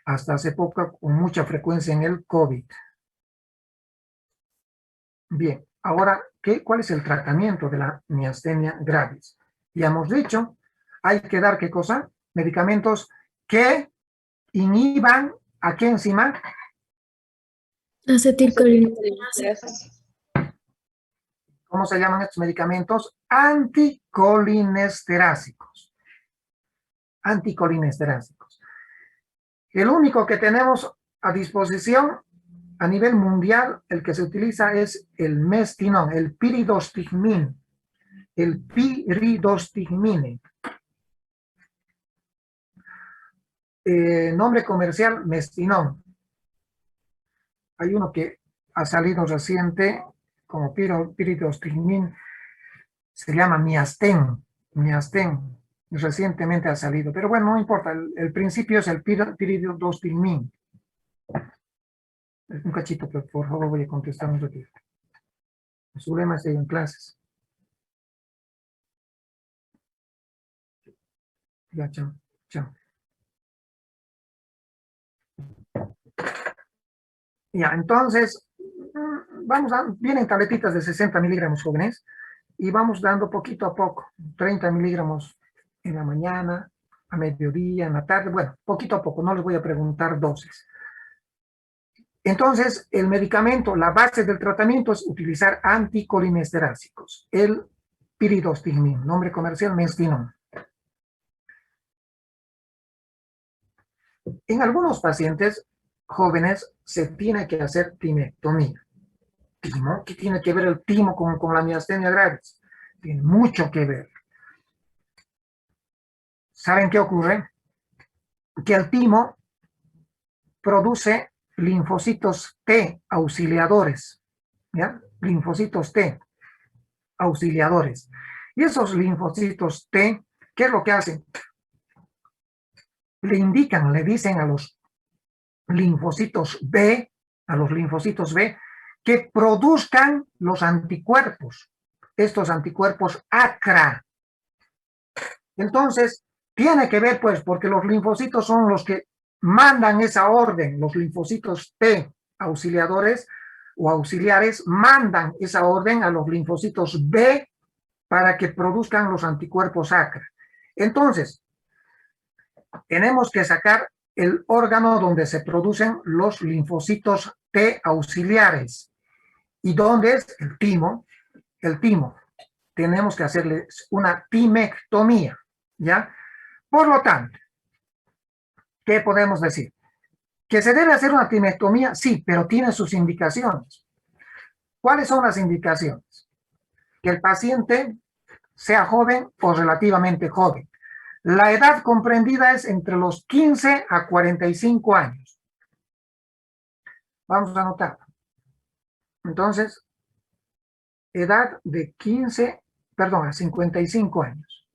hasta hace poco con mucha frecuencia en el COVID. Bien, ahora, ¿cuál es el tratamiento de la miastenia gravis? Ya hemos dicho, hay que dar, ¿qué cosa? Medicamentos que inhiban, ¿a qué enzima? Acetilcolinesterasa. ¿Cómo se llaman estos medicamentos? Anticolinesterásicos. Anticolinesterásicos. El único que tenemos a disposición a nivel mundial, el que se utiliza es el mestinón, el piridostigmin. El piridostigmine. Nombre comercial, mestinón. Hay uno que ha salido reciente como piridostigmin, se llama miasten. Miasten, recientemente ha salido, pero bueno, no importa, el principio es el piridostigmin. Un cachito, pero por favor voy a contestar un ratito. Su lema es en clases. Ya, chao, chao. Ya, entonces, vienen tabletitas de 60 miligramos jóvenes y vamos dando poquito a poco, 30 miligramos en la mañana, a mediodía, en la tarde, bueno, poquito a poco, no les voy a preguntar dosis. Entonces, el medicamento, la base del tratamiento es utilizar anticolinesterásicos, el piridostigmin, nombre comercial mestinón. En algunos pacientes jóvenes se tiene que hacer timectomía. ¿Timo? ¿Qué tiene que ver el timo con la miastenia gravis? Tiene mucho que ver. ¿Saben qué ocurre? Que el timo produce linfocitos T auxiliadores, ¿ya? Linfocitos T auxiliadores. Y esos linfocitos T, ¿qué es lo que hacen? Le indican, le dicen a los linfocitos B, que produzcan los anticuerpos, estos anticuerpos ACRA. Entonces, tiene que ver, pues, porque los linfocitos son los que mandan esa orden, los linfocitos T auxiliadores o auxiliares mandan esa orden a los linfocitos B para que produzcan los anticuerpos ACRA. Entonces, tenemos que sacar el órgano donde se producen los linfocitos T auxiliares. ¿Y dónde es? El timo. El timo. Tenemos que hacerle una timectomía, ¿ya? Por lo tanto, ¿qué podemos decir? ¿Que se debe hacer una timectomía? Sí, pero tiene sus indicaciones. ¿Cuáles son las indicaciones? Que el paciente sea joven o relativamente joven. La edad comprendida es entre los 15 a 45 años. Vamos a anotar. Entonces, edad de a 55 años.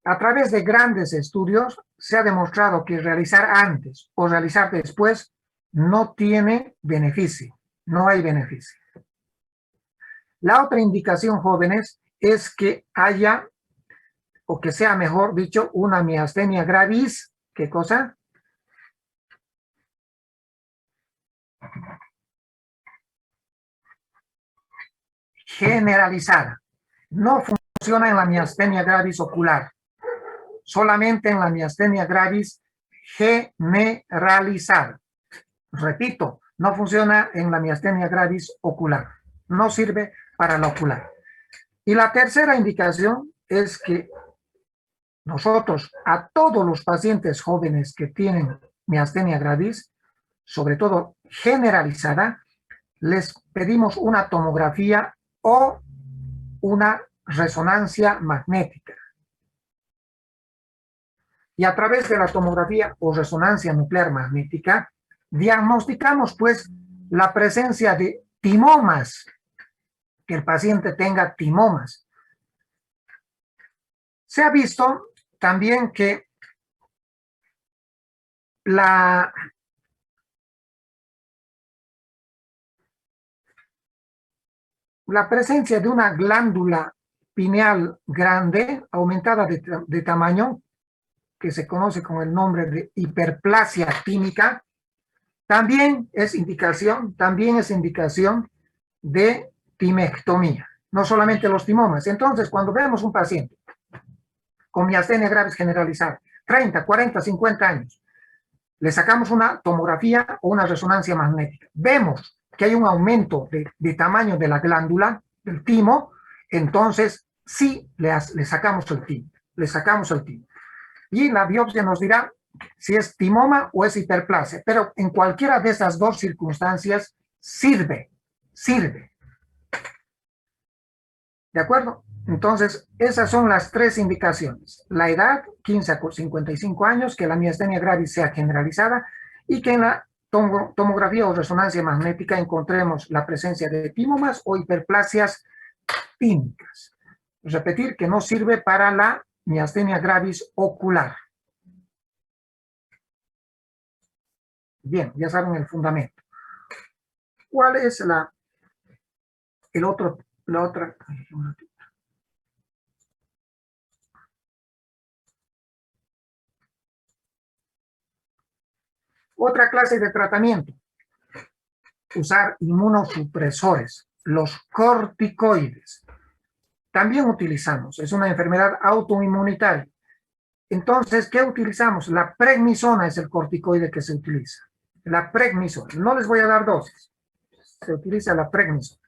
A través de grandes estudios se ha demostrado que realizar antes o realizar después no tiene beneficio, no hay beneficio. La otra indicación, jóvenes, es que haya, o que sea, mejor dicho, una miastenia gravis. ¿Qué cosa? Generalizada. No funciona en la miastenia gravis ocular, solamente en la miastenia gravis generalizada. Repito, no funciona en la miastenia gravis ocular, no sirve para la ocular. Y la tercera indicación es que nosotros a todos los pacientes jóvenes que tienen miastenia gravis, sobre todo generalizada, les pedimos una tomografía o una resonancia magnética. Y a través de la tomografía o resonancia nuclear magnética, diagnosticamos pues la presencia de timomas, que el paciente tenga timomas. Se ha visto también que la presencia de una glándula pineal grande, aumentada de tamaño, que se conoce con el nombre de hiperplasia tímica, también es indicación de timectomía, no solamente los timomas. Entonces, cuando vemos un paciente con miastenia gravis generalizada, 30, 40, 50 años, le sacamos una tomografía o una resonancia magnética, vemos que hay un aumento de tamaño de la glándula, del timo, entonces sí le sacamos el timo. Y la biopsia nos dirá si es timoma o es hiperplasia, pero en cualquiera de esas dos circunstancias sirve. ¿De acuerdo? Entonces, esas son las tres indicaciones. La edad, 15 a 55 años, que la miastenia gravis sea generalizada y que en la tomografía o resonancia magnética encontremos la presencia de timomas o hiperplasias tímicas. Repetir que no sirve para la miastenia gravis ocular. Bien, ya saben el fundamento. ¿Cuál es la otra? Otra clase de tratamiento. Usar inmunosupresores, los corticoides. También utilizamos, es una enfermedad autoinmunitaria. Entonces, ¿qué utilizamos? La prednisona es el corticoide que se utiliza. La prednisona. No les voy a dar dosis. Se utiliza la prednisona.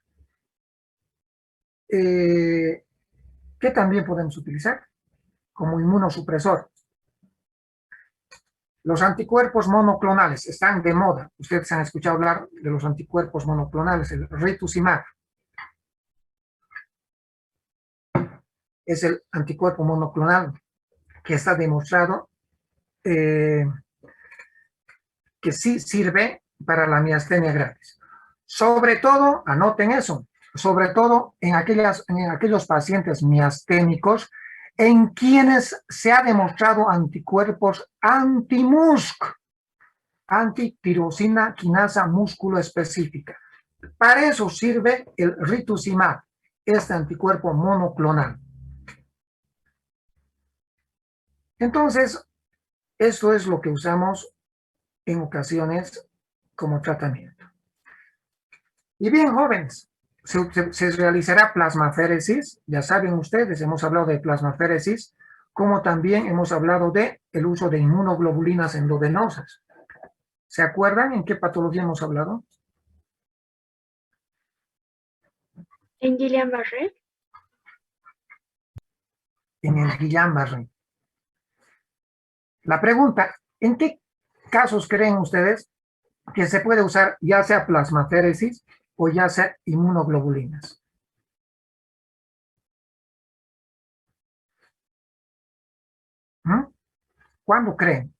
¿Qué también podemos utilizar? Como inmunosupresor. Los anticuerpos monoclonales están de moda. Ustedes han escuchado hablar de los anticuerpos monoclonales, el rituximab. Es el anticuerpo monoclonal que está demostrado que sí sirve para la miastenia gravis. Sobre todo, anoten eso, sobre todo en aquellos pacientes miasténicos en quienes se ha demostrado anticuerpos anti-MuSK, antitirosina quinasa músculo específica. Para eso sirve el rituximab, este anticuerpo monoclonal. Entonces, esto es lo que usamos en ocasiones como tratamiento. Y bien, jóvenes, se realizará plasmaféresis. Ya saben ustedes, hemos hablado de plasmaféresis, como también hemos hablado de el uso de inmunoglobulinas endovenosas. ¿Se acuerdan en qué patología hemos hablado? En Guillain-Barré. En el Guillain-Barré. La pregunta, ¿en qué casos creen ustedes que se puede usar ya sea plasmaféresis o ya sea inmunoglobulinas? ¿Cuándo creen?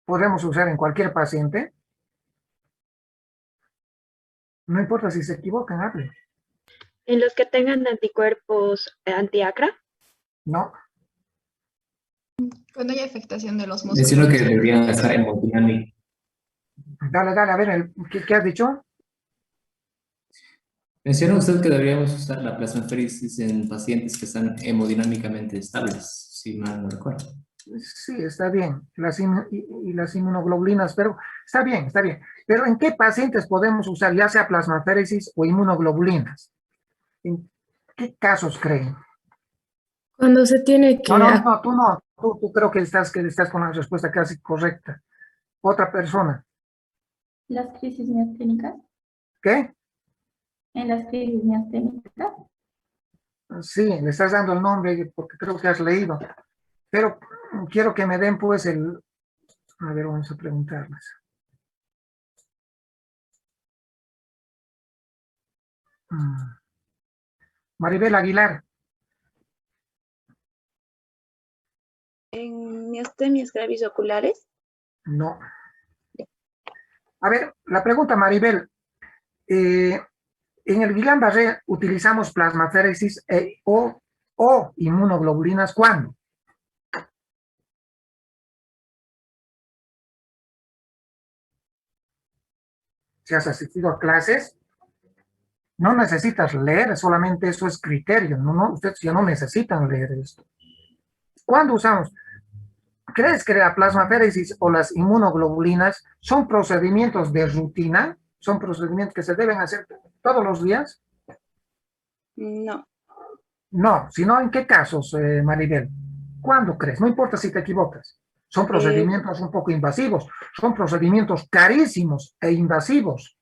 ¿Podemos usar en cualquier paciente? No importa si se equivocan, hablen. En los que tengan anticuerpos anti-ACRA. No. Cuando hay afectación de los músculos. Menciono que deberían estar hemodinámicos. Dale, a ver, ¿qué has dicho? Menciona usted que deberíamos usar la plasmaféresis en pacientes que están hemodinámicamente estables, si mal no recuerdo. Sí, está bien. Las inmunoglobulinas, pero está bien. Pero ¿en qué pacientes podemos usar ya sea plasmaféresis o inmunoglobulinas? ¿En qué casos creen? Cuando se tiene que... No, tú no. Tú creo que estás con la respuesta casi correcta. Otra persona. Las crisis miasténicas. ¿Qué? En las crisis miasténicas. Sí, le estás dando el nombre porque creo que has leído. Pero quiero que me den pues el... A ver, vamos a preguntarles. Maribel Aguilar. En miastenias gravis oculares. No. A ver, la pregunta, Maribel. En el Guillain-Barré utilizamos plasmaféresis o inmunoglobulinas, ¿cuándo? Si has asistido a clases, no necesitas leer, solamente eso es criterio. Ustedes ya no necesitan leer esto. ¿Cuándo usamos? ¿Crees que la plasmaféresis o las inmunoglobulinas son procedimientos de rutina? ¿Son procedimientos que se deben hacer todos los días? No. No, sino en qué casos, Maribel. ¿Cuándo crees? No importa si te equivocas. Son procedimientos un poco invasivos, son procedimientos carísimos e invasivos.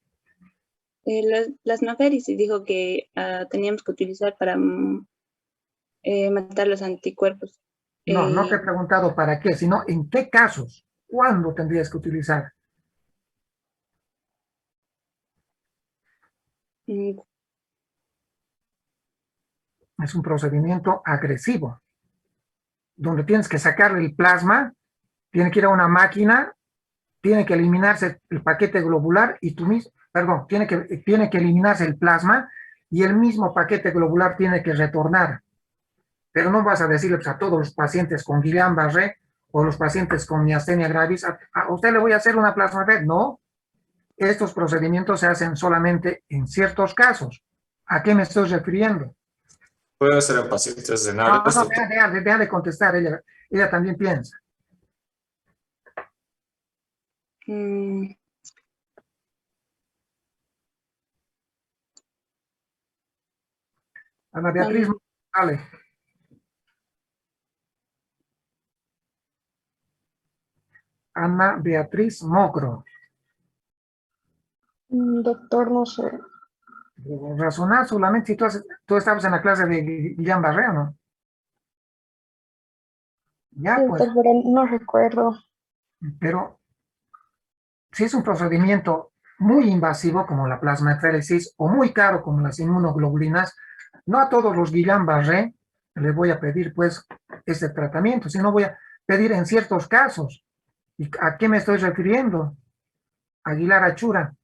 La plasmaféresis dijo que teníamos que utilizar para matar los anticuerpos. No te he preguntado para qué, sino en qué casos, cuándo tendrías que utilizar. Es un procedimiento agresivo, donde tienes que sacarle el plasma, tiene que ir a una máquina, tiene que eliminarse el paquete globular y tiene que eliminarse el plasma y el mismo paquete globular tiene que retornar. Pero no vas a decirle a todos los pacientes con Guillain-Barré o los pacientes con miastenia gravis, a usted le voy a hacer una plasmaféresis. No, estos procedimientos se hacen solamente en ciertos casos. ¿A qué me estoy refiriendo? Puede ser en pacientes de No, Nares. deja de contestar, ella también piensa. Ana Beatriz, dale. Ana Beatriz Mogro. Doctor, no sé. Razonar solamente si tú estabas en la clase de Guillain-Barré, ¿o no? Ya, Sí, pues. pero no recuerdo. Pero si es un procedimiento muy invasivo como la plasmaféresis o muy caro como las inmunoglobulinas, no a todos los Guillain-Barré les voy a pedir pues este tratamiento, sino voy a pedir en ciertos casos. ¿Y a qué me estoy refiriendo? Aguilar Achura.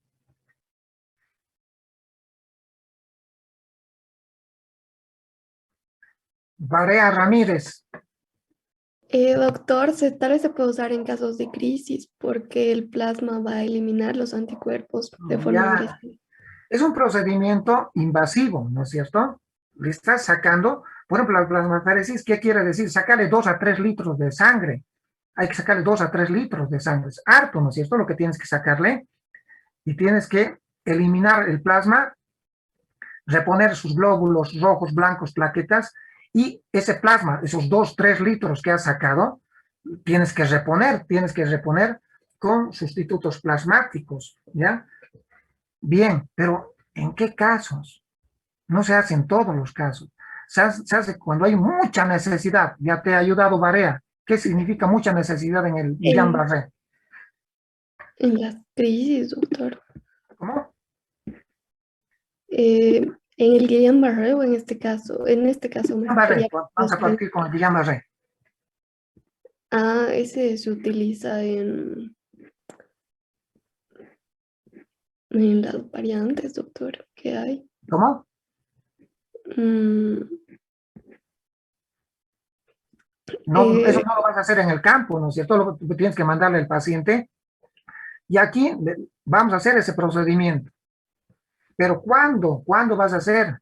Barea Ramírez. Doctor, tal vez se puede usar en casos de crisis porque el plasma va a eliminar los anticuerpos de forma Ya. agresiva. Es un procedimiento invasivo, ¿no es cierto? Le estás sacando, por ejemplo, la plasmaféresis, ¿qué quiere decir? Sacarle 2 a 3 litros de sangre. Hay que sacarle 2 a 3 litros de sangre. Es harto, ¿no es cierto? Lo que tienes que sacarle. Y tienes que eliminar el plasma, reponer sus glóbulos rojos, blancos, plaquetas, y ese plasma, esos 2, 3 litros que has sacado, tienes que reponer con sustitutos plasmáticos, ¿ya? Bien, pero ¿en qué casos? No se hace en todos los casos. Se hace cuando hay mucha necesidad. Ya te ha ayudado Barea. ¿Qué significa mucha necesidad en el Guillain-Barré? En las crisis, doctor. ¿Cómo? En el Guillain-Barré o en este caso me refería Vamos a partir con el Guillain-Barré. Ese se utiliza en las variantes, doctor, que hay. ¿Cómo? No, eso no lo vas a hacer en el campo, ¿no es cierto? Tienes que mandarle al paciente. Y aquí vamos a hacer ese procedimiento. Pero ¿cuándo? ¿Cuándo vas a hacer?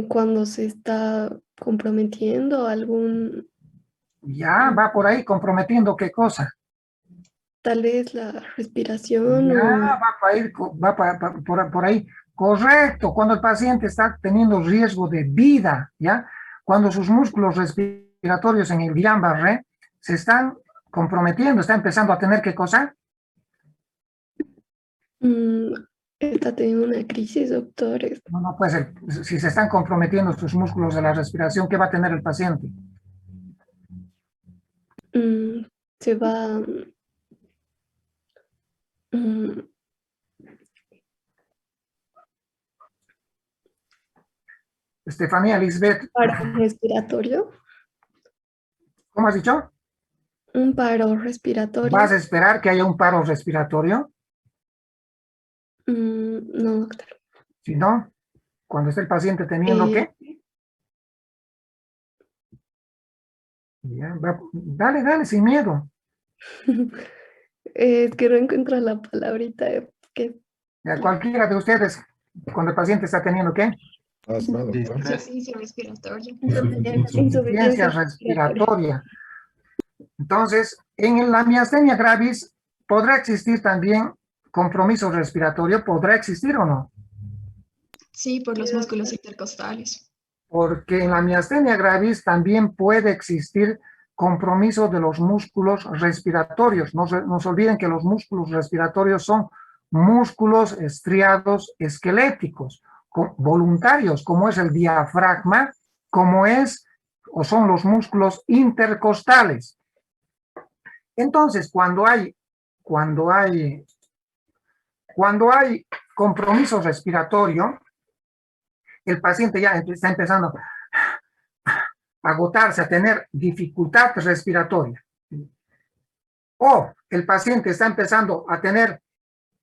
Cuando se está comprometiendo algún... Ya, va por ahí comprometiendo qué cosa. Tal vez la respiración Ya, por ahí. Correcto, cuando el paciente está teniendo riesgo de vida, ¿ya? Cuando sus músculos respiratorios en el Guillain-Barré se están comprometiendo, está empezando a tener qué cosa. Está teniendo una crisis, doctor. No puede ser. Si se están comprometiendo sus músculos de la respiración, ¿qué va a tener el paciente? Se va... Estefanía Lisbeth. ¿Paro respiratorio? ¿Cómo has dicho? Un paro respiratorio. ¿Vas a esperar que haya un paro respiratorio? No, doctor. Si no, cuando esté el paciente teniendo ¿qué? Ya, dale, sin miedo. Es que no encuentro la palabrita. Ya, cualquiera de ustedes, cuando el paciente está teniendo ¿qué? Insuficiencia respiratoria. Insuficiencia respiratoria. Entonces, en la miastenia gravis, ¿podrá existir también compromiso respiratorio? ¿Podrá existir o no? Sí, por los músculos intercostales. Porque en la miastenia gravis también puede existir compromiso de los músculos respiratorios. No se olviden que los músculos respiratorios son músculos estriados esqueléticos, voluntarios, como es el diafragma, como es o son los músculos intercostales. Entonces, cuando hay compromiso respiratorio, el paciente ya está empezando a agotarse, a tener dificultad respiratoria. O el paciente está empezando a tener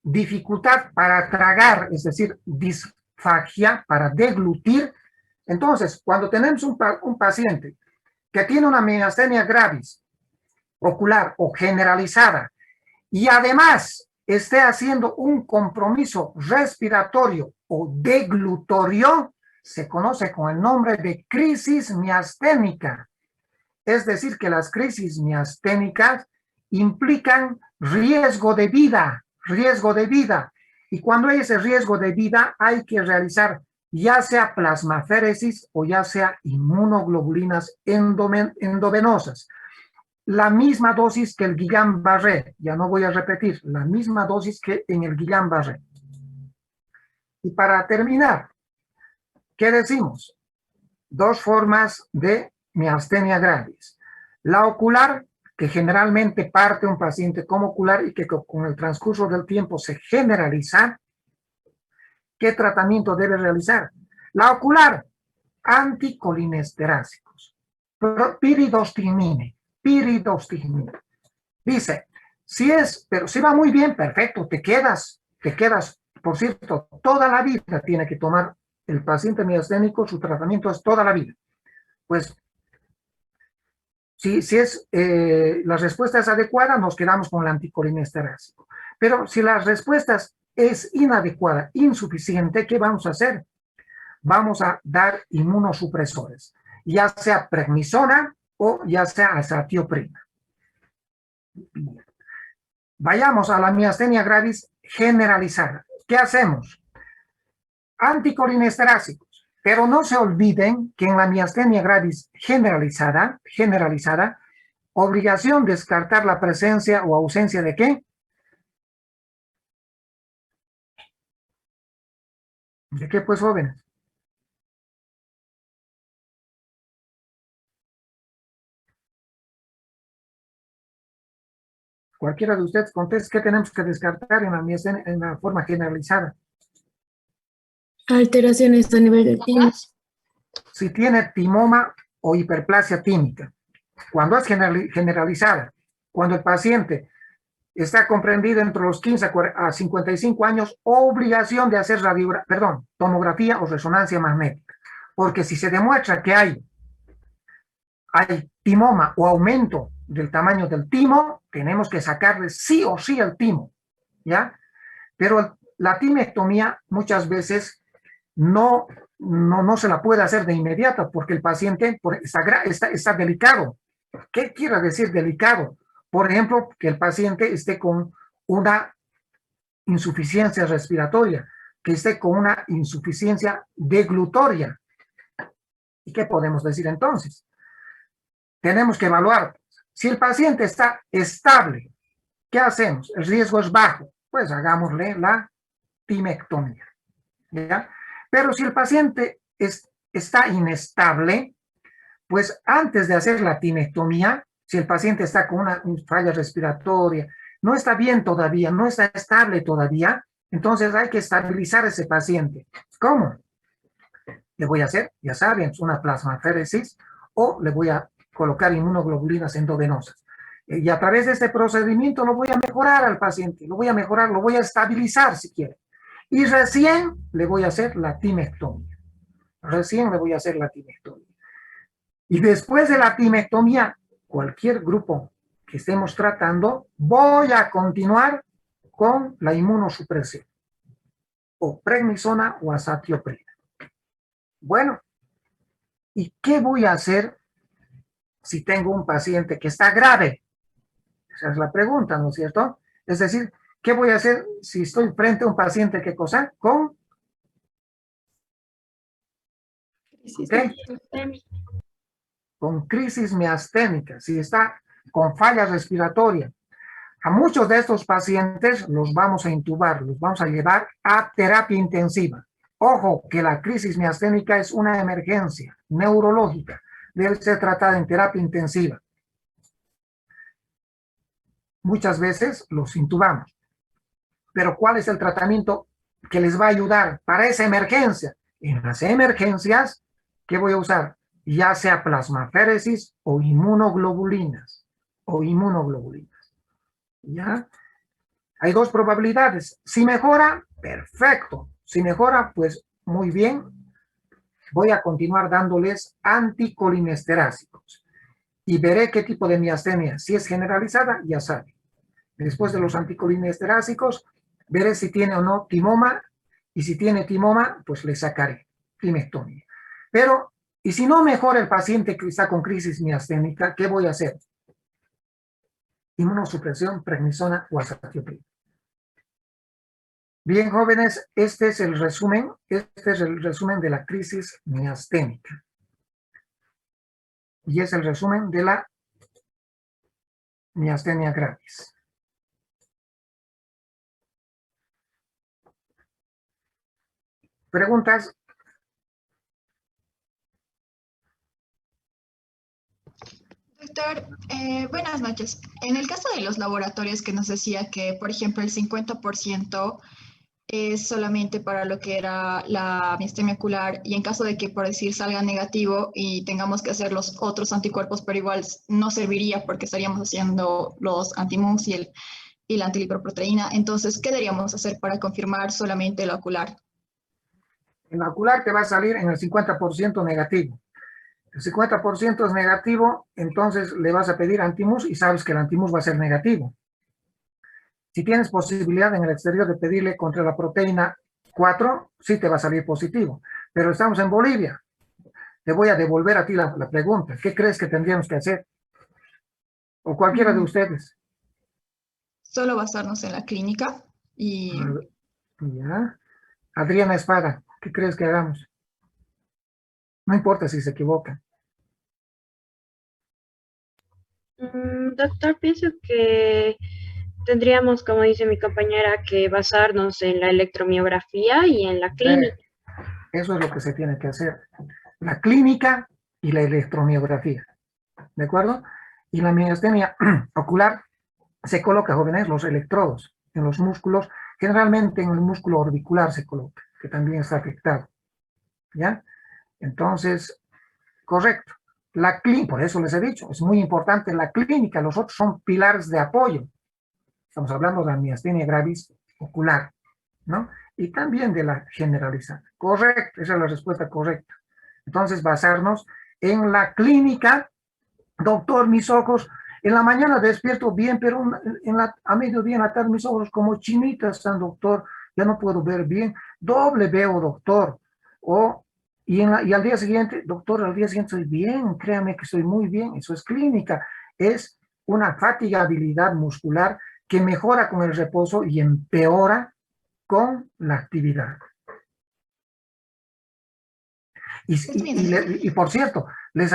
dificultad para tragar, es decir, disfagia, para deglutir. Entonces, cuando tenemos un paciente que tiene una miastenia gravis, ocular o generalizada, y además esté haciendo un compromiso respiratorio o deglutorio, se conoce con el nombre de crisis miasténica. Es decir, que las crisis miasténicas implican riesgo de vida. Y cuando hay ese riesgo de vida, hay que realizar ya sea plasmaféresis o ya sea inmunoglobulinas endovenosas. La misma dosis que el Guillain-Barré, ya no voy a repetir, la misma dosis que en el Guillain-Barré. Y para terminar, ¿qué decimos? 2 formas de miastenia gravis. La ocular, que generalmente parte un paciente como ocular y que con el transcurso del tiempo se generaliza. ¿Qué tratamiento debe realizar? La ocular, anticolinesterácicos, piridostigmina. Dice, pero si va muy bien, perfecto, te quedas, por cierto, toda la vida tiene que tomar el paciente miasténico, su tratamiento es toda la vida. Pues, si la respuesta es adecuada, nos quedamos con el anticolinesterásico. Pero si la respuesta es inadecuada, insuficiente, ¿qué vamos a hacer? Vamos a dar inmunosupresores, ya sea prednisona o ya sea azatioprina. Vayamos a la miastenia gravis generalizada. ¿Qué hacemos? Anticolinesterácicos, pero no se olviden que en la miastenia gravis generalizada, obligación descartar la presencia o ausencia de ¿qué? ¿De qué, pues, jóvenes? Cualquiera de ustedes conteste qué tenemos que descartar en la forma generalizada. Alteraciones a nivel de timos. Si tiene timoma o hiperplasia tímica. Cuando es generalizada, cuando el paciente está comprendido entre los 15 a 55 años, obligación de hacer tomografía o resonancia magnética. Porque si se demuestra que hay timoma o aumento del tamaño del timo, tenemos que sacarle sí o sí el timo, ¿ya? Pero la timectomía muchas veces no se la puede hacer de inmediato porque el paciente está delicado. ¿Qué quiere decir delicado? Por ejemplo, que el paciente esté con una insuficiencia respiratoria, que esté con una insuficiencia deglutoria. ¿Y qué podemos decir entonces? Tenemos que evaluar. Si el paciente está estable, ¿qué hacemos? El riesgo es bajo, pues hagámosle la timectomía, ¿ya? Pero si el paciente está inestable, pues antes de hacer la timectomía, si el paciente está con una falla respiratoria, no está bien todavía, no está estable todavía, entonces hay que estabilizar a ese paciente. ¿Cómo? Le voy a hacer, ya saben, una plasmaféresis o le voy a colocar inmunoglobulinas endovenosas. Y a través de este procedimiento lo voy a mejorar al paciente, lo voy a estabilizar si quiere. Y recién le voy a hacer la timectomía. Y después de la timectomía, cualquier grupo que estemos tratando, voy a continuar con la inmunosupresión, o prednisona o azatioprina. Bueno, ¿y qué voy a hacer si tengo un paciente que está grave? Esa es la pregunta, ¿no es cierto? Es decir, ¿qué voy a hacer si estoy frente a un paciente que cosa? Con crisis miasténica, si está con falla respiratoria. A muchos de estos pacientes los vamos a intubar, los vamos a llevar a terapia intensiva. Ojo, que la crisis miasténica es una emergencia neurológica, debe ser tratada en terapia intensiva. Muchas veces los intubamos. Pero ¿cuál es el tratamiento que les va a ayudar para esa emergencia? En las emergencias, ¿qué voy a usar? Ya sea plasmaféresis o inmunoglobulinas. ¿Ya? Hay dos probabilidades. Si mejora, perfecto. Si mejora, pues muy bien. Voy a continuar dándoles anticolinesterácicos. Y veré qué tipo de miastenia. Si es generalizada, ya saben. Después de los anticolinesterácicos, veré si tiene o no timoma. Y si tiene timoma, pues le sacaré timectomía. Pero, y si no mejora el paciente que está con crisis miasténica, ¿qué voy a hacer? Inmunosupresión, prednisona o azatioprina. Bien, jóvenes, este es el resumen de la crisis miasténica. Y es el resumen de la miastenia gravis. ¿Preguntas? Doctor, buenas noches. En el caso de los laboratorios que nos decía que, por ejemplo, el 50% es solamente para lo que era la miastenia ocular y en caso de que, por decir, salga negativo y tengamos que hacer los otros anticuerpos, pero igual no serviría porque estaríamos haciendo los anti-MUX y la antilipoproteína. Entonces, ¿qué deberíamos hacer para confirmar solamente la ocular? En la ocular te va a salir en el 50% negativo. El 50% es negativo, entonces le vas a pedir antimus y sabes que el antimus va a ser negativo. Si tienes posibilidad en el exterior de pedirle contra la proteína 4, sí te va a salir positivo. Pero estamos en Bolivia. Te voy a devolver a ti la pregunta. ¿Qué crees que tendríamos que hacer? O cualquiera de ustedes. Solo basarnos en la clínica y Ya. Adriana Espada, ¿qué crees que hagamos? No importa si se equivocan. Doctor, pienso que tendríamos, como dice mi compañera, que basarnos en la electromiografía y en la clínica. Eso es lo que se tiene que hacer. La clínica y la electromiografía. ¿De acuerdo? Y la miastenia ocular se coloca, jóvenes, los electrodos en los músculos, generalmente en el músculo orbicular se coloca, que también está afectado. ¿Ya? Entonces, correcto. La clínica, por eso les he dicho, es muy importante la clínica, los otros son pilares de apoyo. Estamos hablando de la miastenia gravis ocular, ¿no? Y también de la generalizada. Correcto, esa es la respuesta correcta. Entonces, basarnos en la clínica. Doctor, mis ojos, en la mañana despierto bien, pero a mediodía, en la tarde, mis ojos como chinitas están, doctor, ya no puedo ver bien. Doble veo, doctor. Y al día siguiente, doctor, al día siguiente estoy bien, créame que estoy muy bien. Eso es clínica. Es una fatigabilidad muscular que mejora con el reposo y empeora con la actividad. Y por cierto, les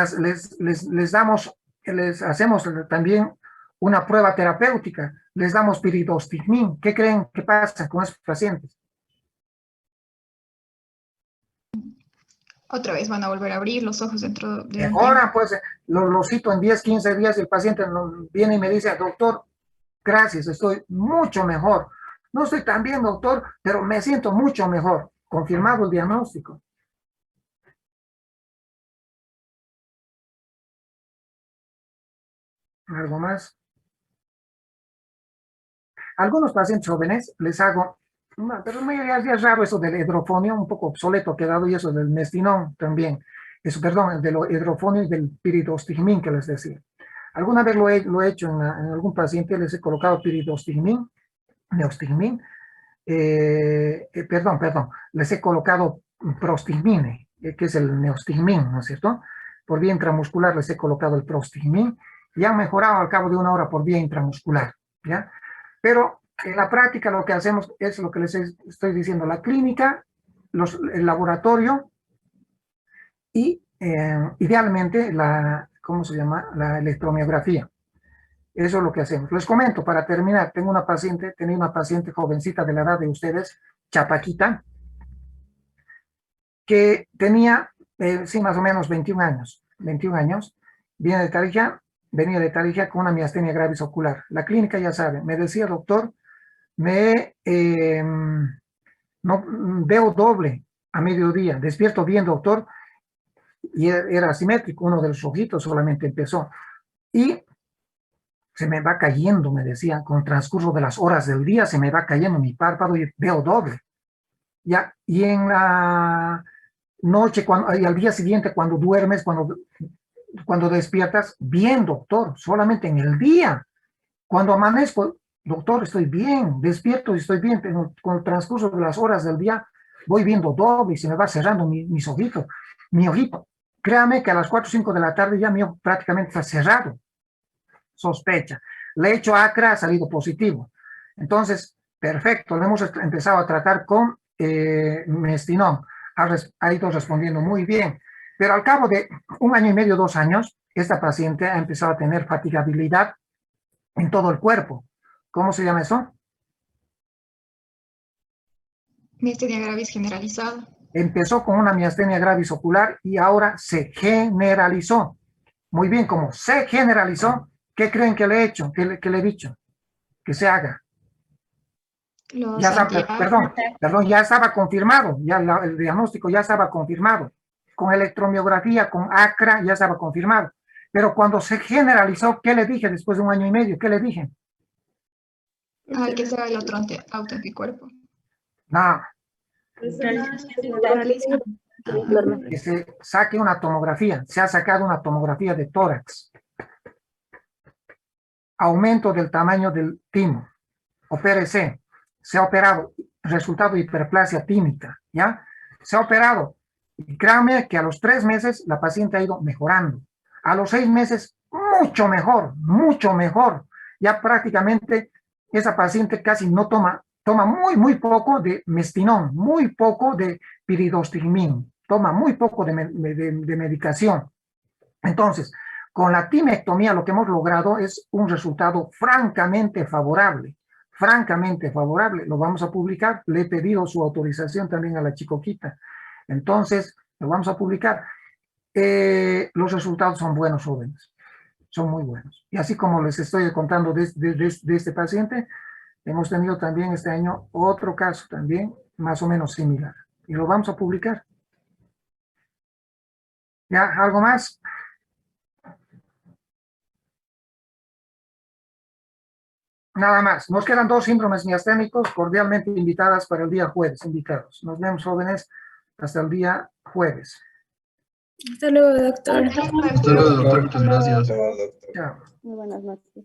hacemos también una prueba terapéutica, les damos piridostigmin. ¿Qué creen que pasa con esos pacientes? otra vez van a volver a abrir los ojos dentro de un Ahora, tiempo. pues, lo cito en 10, 15 días y el paciente viene y me dice, doctor, gracias, estoy mucho mejor. No estoy tan bien, doctor, pero me siento mucho mejor. Confirmado el diagnóstico. ¿Algo más? Algunos pacientes jóvenes les hago, pero ya es raro eso del hidrofonio, un poco obsoleto ha quedado, y eso del mestinón también. Eso, perdón, del hidrofonio y del piridostigmin que les decía. Alguna vez lo he hecho en algún paciente, les he colocado piridostigmin, neostigmin, perdón, les he colocado prostigmine, que es el neostigmin, ¿no es cierto? Por vía intramuscular les he colocado el prostigmin y han mejorado al cabo de 1 hora por vía intramuscular, ¿ya? Pero en la práctica lo que hacemos es lo que les estoy diciendo, la clínica, el laboratorio y idealmente ¿cómo se llama? La electromiografía. Eso es lo que hacemos. Les comento, para terminar, tenía una paciente jovencita de la edad de ustedes, chapaquita, que tenía, sí, más o menos 21 años, venía de Tarija con una miastenia gravis ocular. La clínica ya sabe, me decía, doctor, no, veo doble a mediodía, despierto bien, doctor, y era asimétrico, uno de los ojitos solamente empezó, y se me va cayendo, me decía, con el transcurso de las horas del día, se me va cayendo mi párpado y veo doble. Ya, y en la noche, y al día siguiente, cuando duermes, cuando despiertas, bien, doctor, solamente en el día. Cuando amanezco, doctor, estoy bien, despierto y estoy bien, pero con el transcurso de las horas del día, voy viendo doble y se me va cerrando mis ojitos, mi ojito. Créame que a las 4 o 5 de la tarde ya mi ojo prácticamente está cerrado. Sospecha. Le he hecho ACRA, ha salido positivo. Entonces, perfecto, lo hemos empezado a tratar con mestinón. Ha ido respondiendo muy bien. Pero al cabo de 1 año y medio, 2 años, esta paciente ha empezado a tener fatigabilidad en todo el cuerpo. ¿Cómo se llama eso? Miastenia gravis generalizada. Empezó con una miastenia gravis ocular y ahora se generalizó. Muy bien, como se generalizó, ¿qué creen que le he hecho? ¿Qué le he dicho? Que se haga. Perdón, ya estaba confirmado, ya el diagnóstico ya estaba confirmado. Con electromiografía, con ACRA, ya estaba confirmado. Pero cuando se generalizó, ¿qué le dije después de 1 año y medio? ¿Qué le dije? Que sea el otro autoanticuerpo. No, Que se saque una tomografía. Se ha sacado una tomografía de tórax. Aumento del tamaño del timo. Opérese. Se ha operado. Resultado de hiperplasia tímica. ¿Ya? Se ha operado. Y créanme que a los 3 meses la paciente ha ido mejorando. A los 6 meses, mucho mejor, mucho mejor. Ya prácticamente esa paciente casi no toma muy poco de mestinón, muy poco de piridostigmín, toma muy poco de medicación. Entonces, con la timectomía lo que hemos logrado es un resultado francamente favorable, lo vamos a publicar, le he pedido su autorización también a la chicoquita. Entonces, lo vamos a publicar. Los resultados son buenos, jóvenes. Son muy buenos. Y así como les estoy contando de este paciente, hemos tenido también este año otro caso también más o menos similar. Y lo vamos a publicar. ¿Ya? ¿Algo más? Nada más. Nos quedan 2 síndromes miasténicos cordialmente invitadas para el día jueves. Invitados. Nos vemos, jóvenes, hasta el día jueves. Hasta luego, doctor. Hasta luego, doctor. Muchas gracias. Chao. Muy buenas noches.